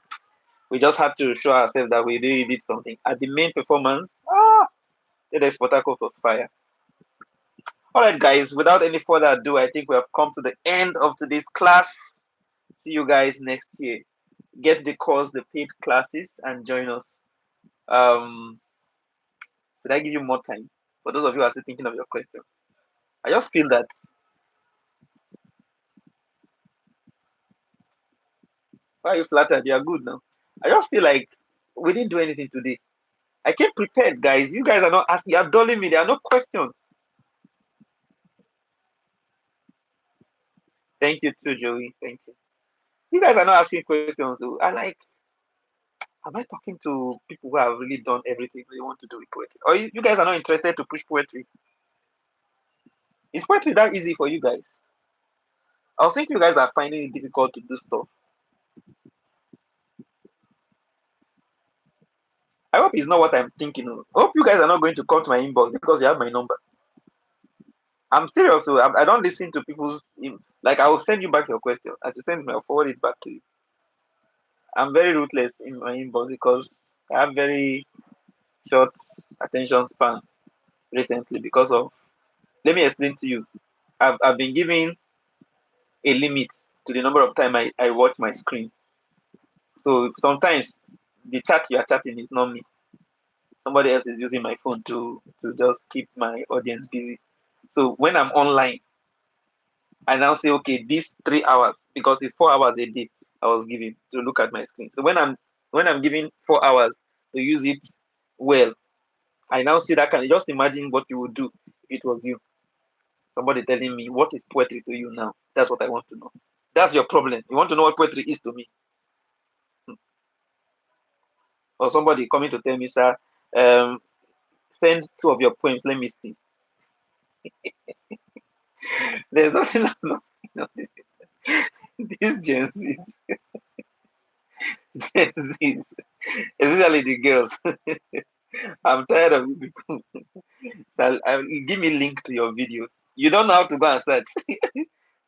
we just had to show ourselves that we really did something. At the main performance, TEDx Port Harcourt was fire. All right, guys. Without any further ado, I think we have come to the end of today's class. See you guys next year. Get the course, the paid classes, and join us. Um, should I give you more time? For those of you who are still thinking of your question, I just feel that why are you flattered? You are good now. I just feel like we didn't do anything today. I came prepared, guys. You guys are not asking. You are dulling me. There are no questions. Thank you too, Joey. Thank you. You guys are not asking questions. Though. I like. Am I talking to people who have really done everything they want to do with poetry? Or you guys are not interested to push poetry? Is poetry that easy for you guys? I was thinking you guys are finding it difficult to do stuff. I hope it's not what I'm thinking of. I hope you guys are not going to come to my inbox because you have my number. I'm serious. So I don't listen to people's. Like, I will send you back your question. As you send me, I'll forward it back to you. I'm very ruthless in my inbox because I have very short attention span recently because of. Let me explain to you. I've been given a limit to the number of time I watch my screen. So sometimes the chat you are chatting is not me. Somebody else is using my phone to just keep my audience busy. So when I'm online, I now say, okay, these 3 hours, because it's 4 hours a day I was given to look at my screen. So when I'm giving 4 hours to use it well, I now see that can just imagine what you would do if it was you. Somebody telling me what is poetry to you now. That's what I want to know. That's your problem. You want to know what poetry is to me. Or somebody coming to tell me, sir, um, send 2 of your poems, let me see. There's nothing I'm not these Gen Zs, Gen Zs, especially the girls. I'm tired of you people. Give me link to your videos. You don't know how to go and search.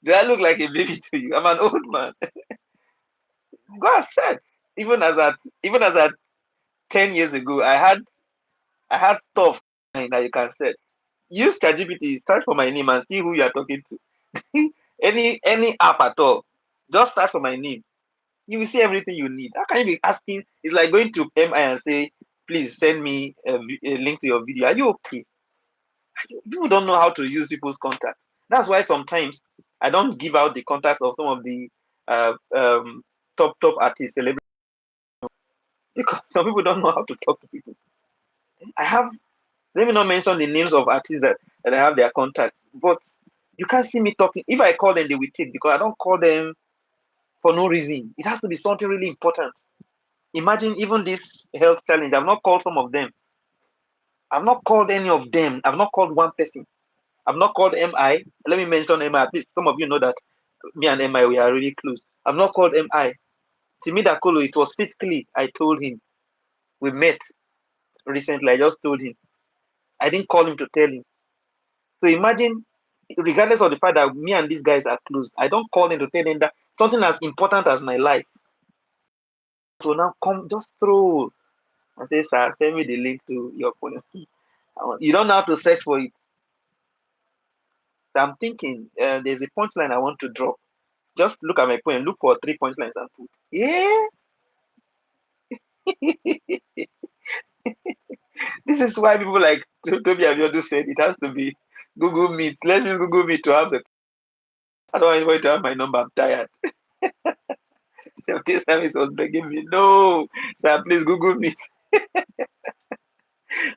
Do I look like a baby to you? I'm an old man. Go and search. Even as at 10 years ago, I had stuff that you can search. Use ChatGPT, search for my name and see who you are talking to. any app at all. Just search for my name. You will see everything you need. How can you be asking? It's like going to MI and say, please send me a link to your video. Are you okay? People don't know how to use people's contacts. That's why sometimes I don't give out the contact of some of the top artists, celebrities, because some people don't know how to talk to people. I have Let me not mention the names of artists that I have their contacts, but you can't see me talking. If I call them, they will take because I don't call them for no reason. It has to be something really important. Imagine even this health challenge. I've not called some of them. I've not called any of them. I've not called one person. I've not called MI. Let me mention MI. At least some of you know that me and MI, we are really close. I've not called MI. Timida Kolo, it was physically. I told him. We met recently. I just told him. I didn't call him to tell him. So imagine, regardless of the fact that me and these guys are close, I don't call him to tell him that something as important as my life. So now come, just throw. I say, sir, send me the link to your phone. You don't have to search for it. So I'm thinking, there's a punchline I want to drop. Just look at my point, look for 3 punchlines and put. Yeah, this is why people like Toby Abiodun said it has to be Google Meet. Let's use Google Meet to have the. I don't want anybody to have my number. I'm tired. This time was begging me, no, sir, please Google Meet.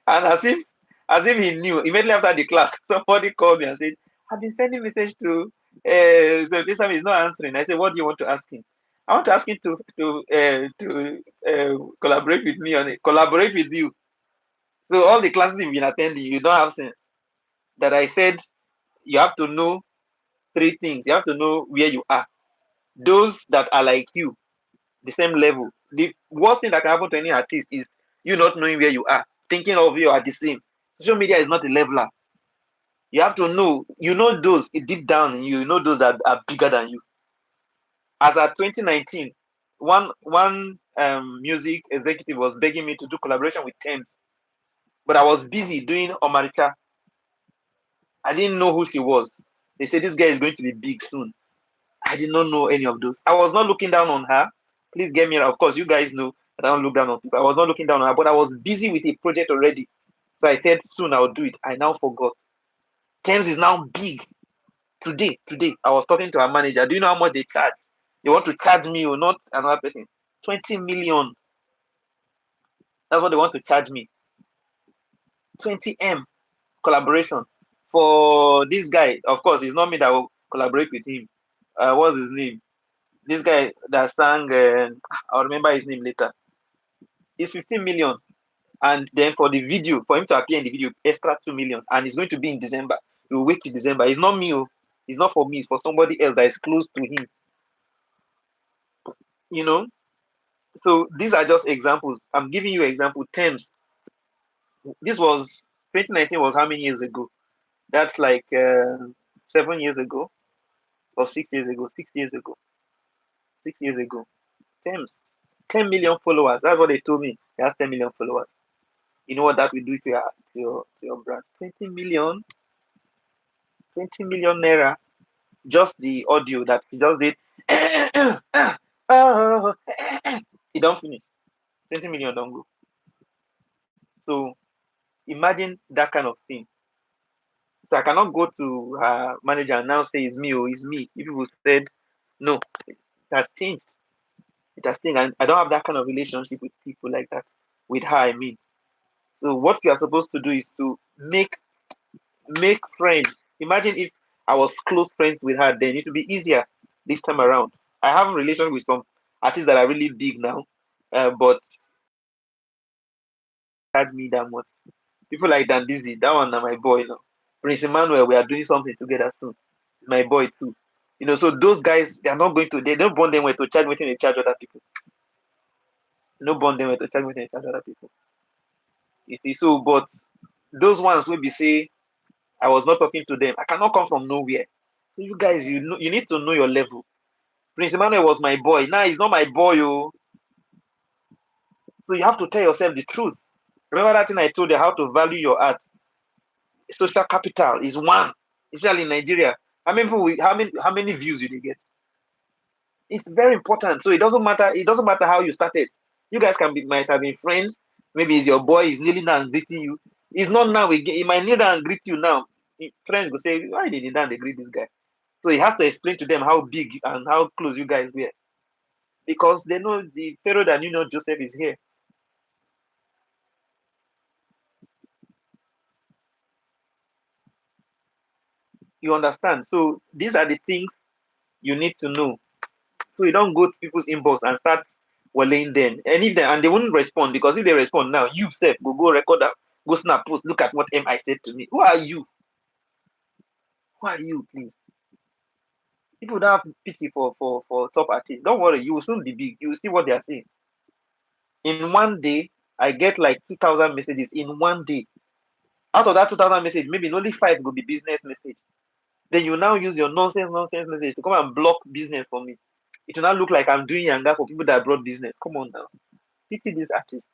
And as if he knew, immediately after the class, somebody called me and said, I've been sending message to so this time he's not answering. I said, what do you want to ask him? I want to ask him to collaborate with me on it, collaborate with you. So all the classes you've been attending, you don't have sense. That I said you have to know three things. You have to know where you are. Those that are like you, the same level. The worst thing that can happen to any artist is you not knowing where you are, thinking of you are the same. Social media is not a leveler. You have to know, those deep down in you, those that are bigger than you. As at 2019, one music executive was begging me to do collaboration with Thames, but I was busy doing Omaricha. I didn't know who she was. They said this guy is going to be big soon. I did not know any of those. I was not looking down on her. Please get me. Of course, you guys know that I don't look down on people. I was not looking down on her, but I was busy with a project already. So I said soon I'll do it. I now forgot. Thames is now big. Today, I was talking to our manager. Do you know how much they charge? They want to charge me or not another person. 20 million. That's what they want to charge me. 20M collaboration. For this guy, of course, it's not me that will collaborate with him. What's his name? This guy that sang, I'll remember his name later. It's 15 million. And then for the video, for him to appear in the video, extra 2 million. And it's going to be in December. We will wait till December. It's not me. It's not for me. It's for somebody else that is close to him. You know? So these are just examples. I'm giving you example terms. This was 2019 was how many years ago? That's like 7 years ago or 6 years ago. 6 years ago. 6 years ago. Terms. 10 million followers. That's what they told me. He has 10 million followers. You know what that will do to your brand? 20 million, 20 million naira. Just the audio that he just did. He don't finish. 20 million don't go. So imagine that kind of thing. So I cannot go to her manager and now say it's me or it's me. If people said no, it has changed. It has changed. And I don't have that kind of relationship with people like that. With her, I mean. So what you are supposed to do is to make friends. Imagine if I was close friends with her, then it would be easier this time around. I have a relation with some artists that are really big now, but had me that much. People like Dan Dizzy, that one are my boy now. Prince Emmanuel, we are doing something together soon. He's my boy too. So those guys, they are not going to, they don't bond them with to charge within they charge other people. No bond them with to charge within they charge other people. You see, so but those ones will be say I was not talking to them. I cannot come from nowhere. So you guys, you need to know your level. Prince Emmanuel was my boy. Now he's not my boy, oh. So you have to tell yourself the truth. Remember that thing I told you how to value your art. Social capital is one, especially in Nigeria. How many people, how many views you get? It's very important. So it doesn't matter. It doesn't matter how you started. You guys might have been friends. Maybe it's your boy. He's kneeling down and greeting you. It's not now again. He might kneel down and greet you now. Friends will say, "Why did he down and greet this guy?" So he has to explain to them how big and how close you guys were, because they know the Pharaoh that Joseph is here. You understand? So these are the things you need to know. So you don't go to people's inbox and start walling them. And if they won't respond, because if they respond now, you self go record them, Go snap post. Look at what MI said to me. Who are you? Who are you, please? People don't have pity for top artists. Don't worry, you will soon be big. You will see what they are saying. In one day, I get like 2,000 messages in one day. Out of that 2,000 message, maybe only five will be business message. Then you now use your nonsense message to come and block business for me. It will now look like I'm doing yanga for people that brought business. Come on now. Pity these artists.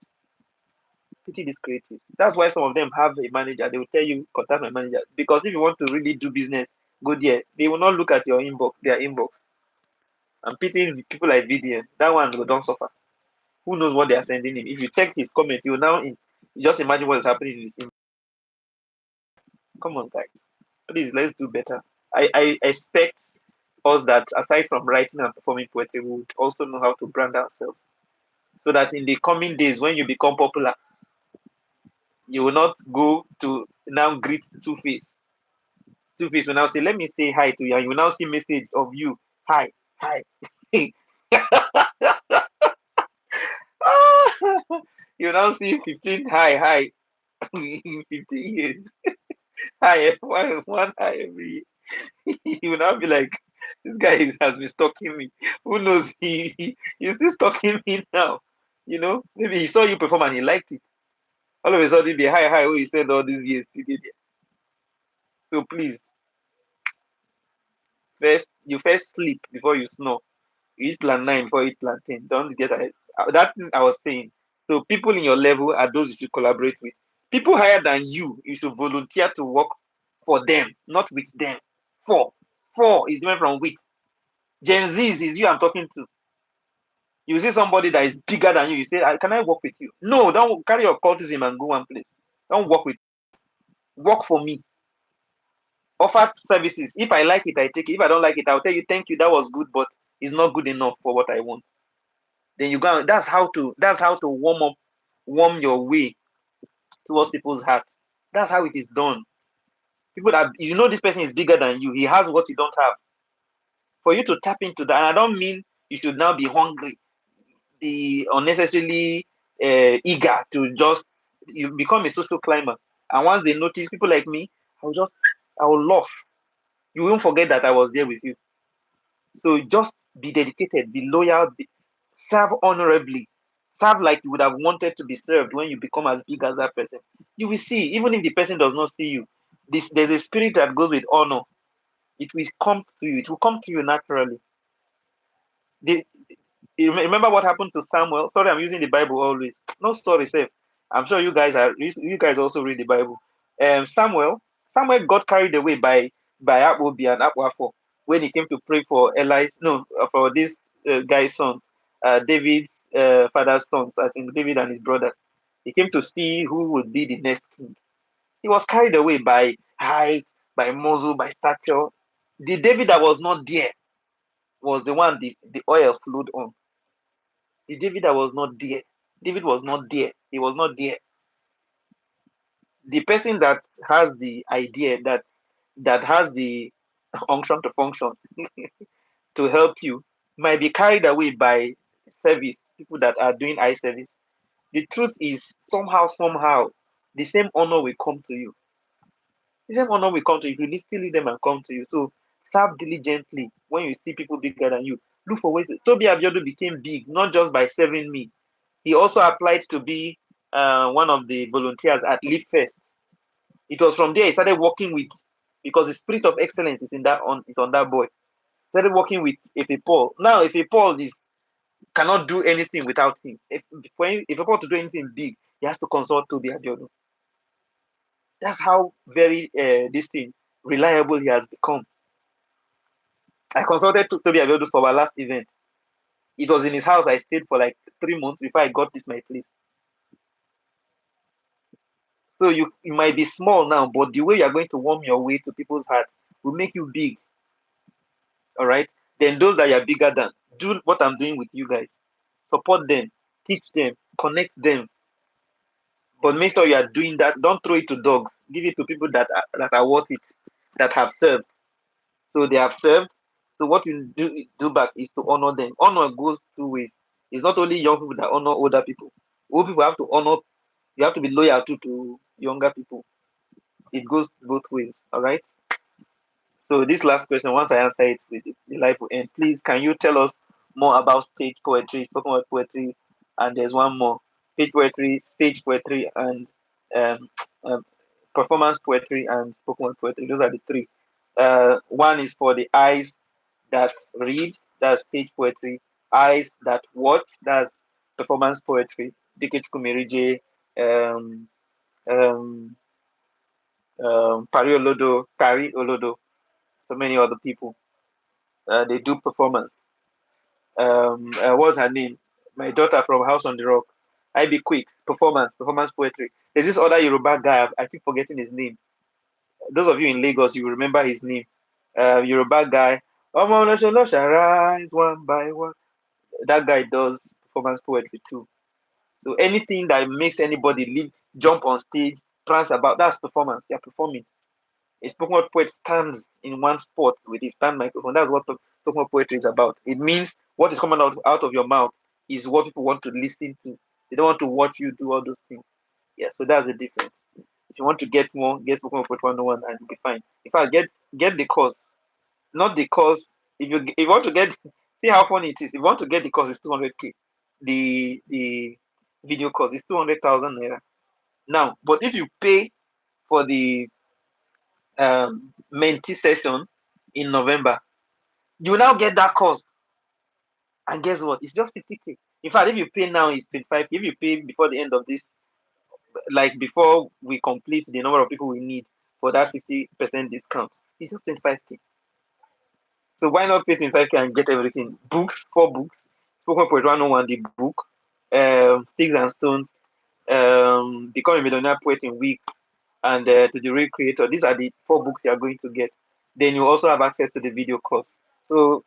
Pity these creatives. That's why some of them have a manager. They will tell you, contact my manager. Because if you want to really do business, go there. They will not look at your inbox, their inbox. I'm pitying people like VDN. That one will don't suffer. Who knows what they are sending him? If you check his comment, you will now just imagine what is happening in his inbox. Come on, guys. Please, let's do better. I expect us that aside from writing and performing poetry, we would also know how to brand ourselves. So that in the coming days, when you become popular, you will not go to now greet Two Face. Two Face will now say, "Let me say hi to you." And you will now see message of you, "Hi, hi." You now see 15 hi, hi in 15 years. Hi, one hi every year. You will now be like, this guy has been stalking me. Who knows? He's still stalking me now. Maybe he saw you perform and he liked it. All of a sudden, the hi, hi, oh, he said all these years. So please, first sleep before you snore. You eat plan 9 before you eat plan 10. Don't get ahead. That thing I was saying. So people in your level are those you should collaborate with. People higher than you should volunteer to work for them, not with them. For is different from with. Gen Z is you I'm talking to. You see somebody that is bigger than you say, Can I work with you? No, don't carry your cultism and go one place. Don't work with work for me. Offer services. If I like it, I take it. If I don't like it, I'll tell you thank you, that was good, but it's not good enough for what I want. Then you go. That's how to warm your way towards people's heart. That's how it is done. People that this person is bigger than you, he has what you don't have. For you to tap into that, and I don't mean you should now be hungry, be unnecessarily eager to just you become a social climber. And once they notice people like me, I will laugh. You won't forget that I was there with you. So just be dedicated, be loyal, serve honorably, serve like you would have wanted to be served when you become as big as that person. You will see, even if the person does not see you, there's a spirit that goes with honor. It will come to you. It will come to you naturally. The, you remember what happened to Samuel? Sorry, I'm using the Bible always. No story, safe. I'm sure you guys also read the Bible. Samuel got carried away by Abobi and Akwafo when he came to pray for Eli. No, for this guy's son, David's father's sons. I think David and his brothers. He came to see who would be the next king. He was carried away by height, by muzzle, by stature. The David that was not there was the one the oil flowed on. The David that was not there. David was not there. He was not there. The person that has the idea that has the unction to function to help you might be carried away by service, people that are doing eye service. The truth is somehow, the same honor will come to you. The same honor will come to you if you still lead them and come to you. So serve diligently when you see people bigger than you. Look for ways. Toby Abiodu became big not just by serving me. He also applied to be one of the volunteers at Live First. It was from there he started working with, because the spirit of excellence is on that boy. Started working with Efe Paul. Now Efe Paul cannot do anything without him. If Paul to do anything big, he has to consult Toby Abiodu. That's how very this thing reliable he has become. I consulted Toby Abiodu for our last event. It was in his house. I stayed for like 3 months before I got this my place. So you might be small now, but the way you're going to warm your way to people's hearts will make you big. All right. Then those that you're bigger than, do what I'm doing with you guys. Support them, teach them, connect them. But make sure you are doing that. Don't throw it to dogs. Give it to people that are worth it, that have served. So they have served. So what you do back is to honor them. Honor goes two ways. It's not only young people that honor older people. Old people have to honor. You have to be loyal to younger people. It goes both ways. All right. So this last question, once I answer it, the life will end. Please, can you tell us more about stage poetry, spoken word poetry, and there's one more: stage poetry, and um, um, performance poetry and spoken word poetry. Those are the three. One is for the eyes that read, that's stage poetry. Eyes that watch, that's performance poetry. Dikit Kumirije, um, um, Pari Olodo, so many other people. They do performance. What's her name? My daughter from House on the Rock. I be quick. Performance poetry. There's this other Yoruba guy. I keep forgetting his name. Those of you in Lagos, you remember his name. Yoruba guy. Omo Olosho Olosha rise one by one. That guy does performance poetry too. So anything that makes anybody leap, jump on stage, trance about, that's performance. They're performing. A spoken word poet stands in one spot with his stand microphone. That's what spoken word poetry is about. It means what is coming out of your mouth is what people want to listen to. They don't want to watch you do all those things. Yeah, so that's the difference. If you want to get more, get spoken word poetry 101 and you'll be fine. In fact, get the course. Not the course. If you want to get see how funny it is. If you want to get the course, it's 200K. The video course is 200,000 naira. Now, but if you pay for the mentee session in November, you now get that course. And guess what? It's just 50K. In fact, if you pay now, it's 25. If you pay before the end of this, like before we complete the number of people we need for that 50% discount, it's just 25K. So why not pay 25K and get everything? Books, 4 books, Spoken Poet 101, the book, Sticks and Stones, Become a Millionaire Poet in Week, and To the Real Creator. These are the 4 books you are going to get. Then you also have access to the video course. So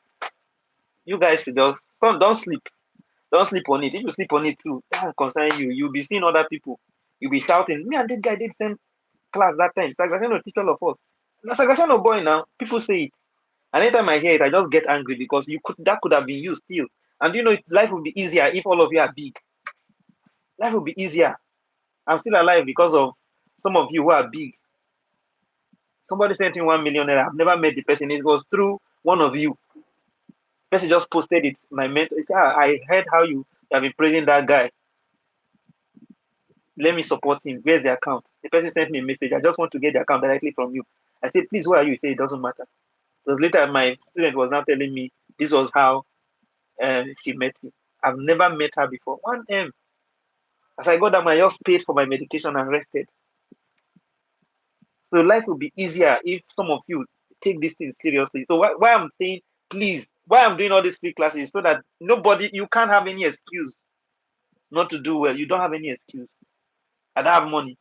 you guys should just don't sleep. Don't sleep on it. If you sleep on it too, that concern you. You'll be seeing other people. You'll be shouting, me and this guy did same class that time. Sagrasano teach all of us. Now Sagrasano boy now, people say it. And anytime I hear it, I just get angry because that could have been you still. And life would be easier if all of you are big. Life would be easier. I'm still alive because of some of you who are big. Somebody sent me 1 million naira. I've never met the person. It was through one of you. Person just posted it. My mentor, he said, I heard how you have been praising that guy. Let me support him. Where's the account? The person sent me a message. I just want to get the account directly from you. I said, please, who are you? He said, it doesn't matter. Because later my student was now telling me this was how she met him. I've never met her before. 1M. As I got that, I just paid for my medication and rested. So life will be easier if some of you take this thing seriously. So why I'm saying, please, why I'm doing all these free classes so that you can't have any excuse not to do well. You don't have any excuse. I don't have money.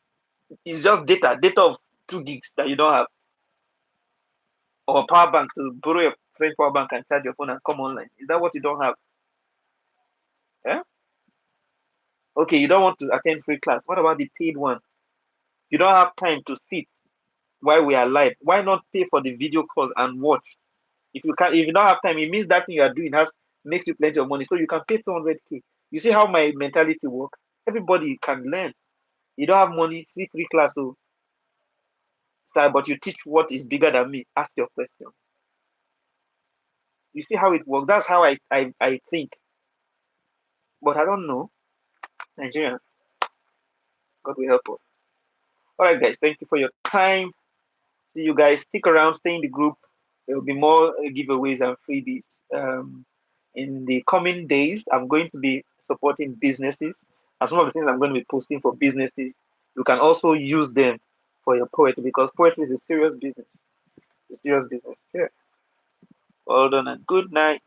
It's just data of 2 gigs that you don't have, or a power bank to borrow your friend's power bank and charge your phone and come online. Is that what you don't have? Yeah. Okay, you don't want to attend free class. What about the paid one? You don't have time to sit while we are live. Why not pay for the video calls and watch? If you don't have time, it means that thing you are doing has makes you plenty of money. So you can pay 200K. You see how my mentality works? Everybody can learn. You don't have money, free class, so sorry, but you teach what is bigger than me. Ask your question. You see how it works? That's how I think. But I don't know. Nigerians, God will help us. Alright guys, thank you for your time. See you guys. Stick around, stay in the group. There will be more giveaways and freebies. In the coming days, I'm going to be supporting businesses. And some of the things I'm going to be posting for businesses, you can also use them for your poetry because poetry is a serious business. It's a serious business. Yeah. Well done and good night.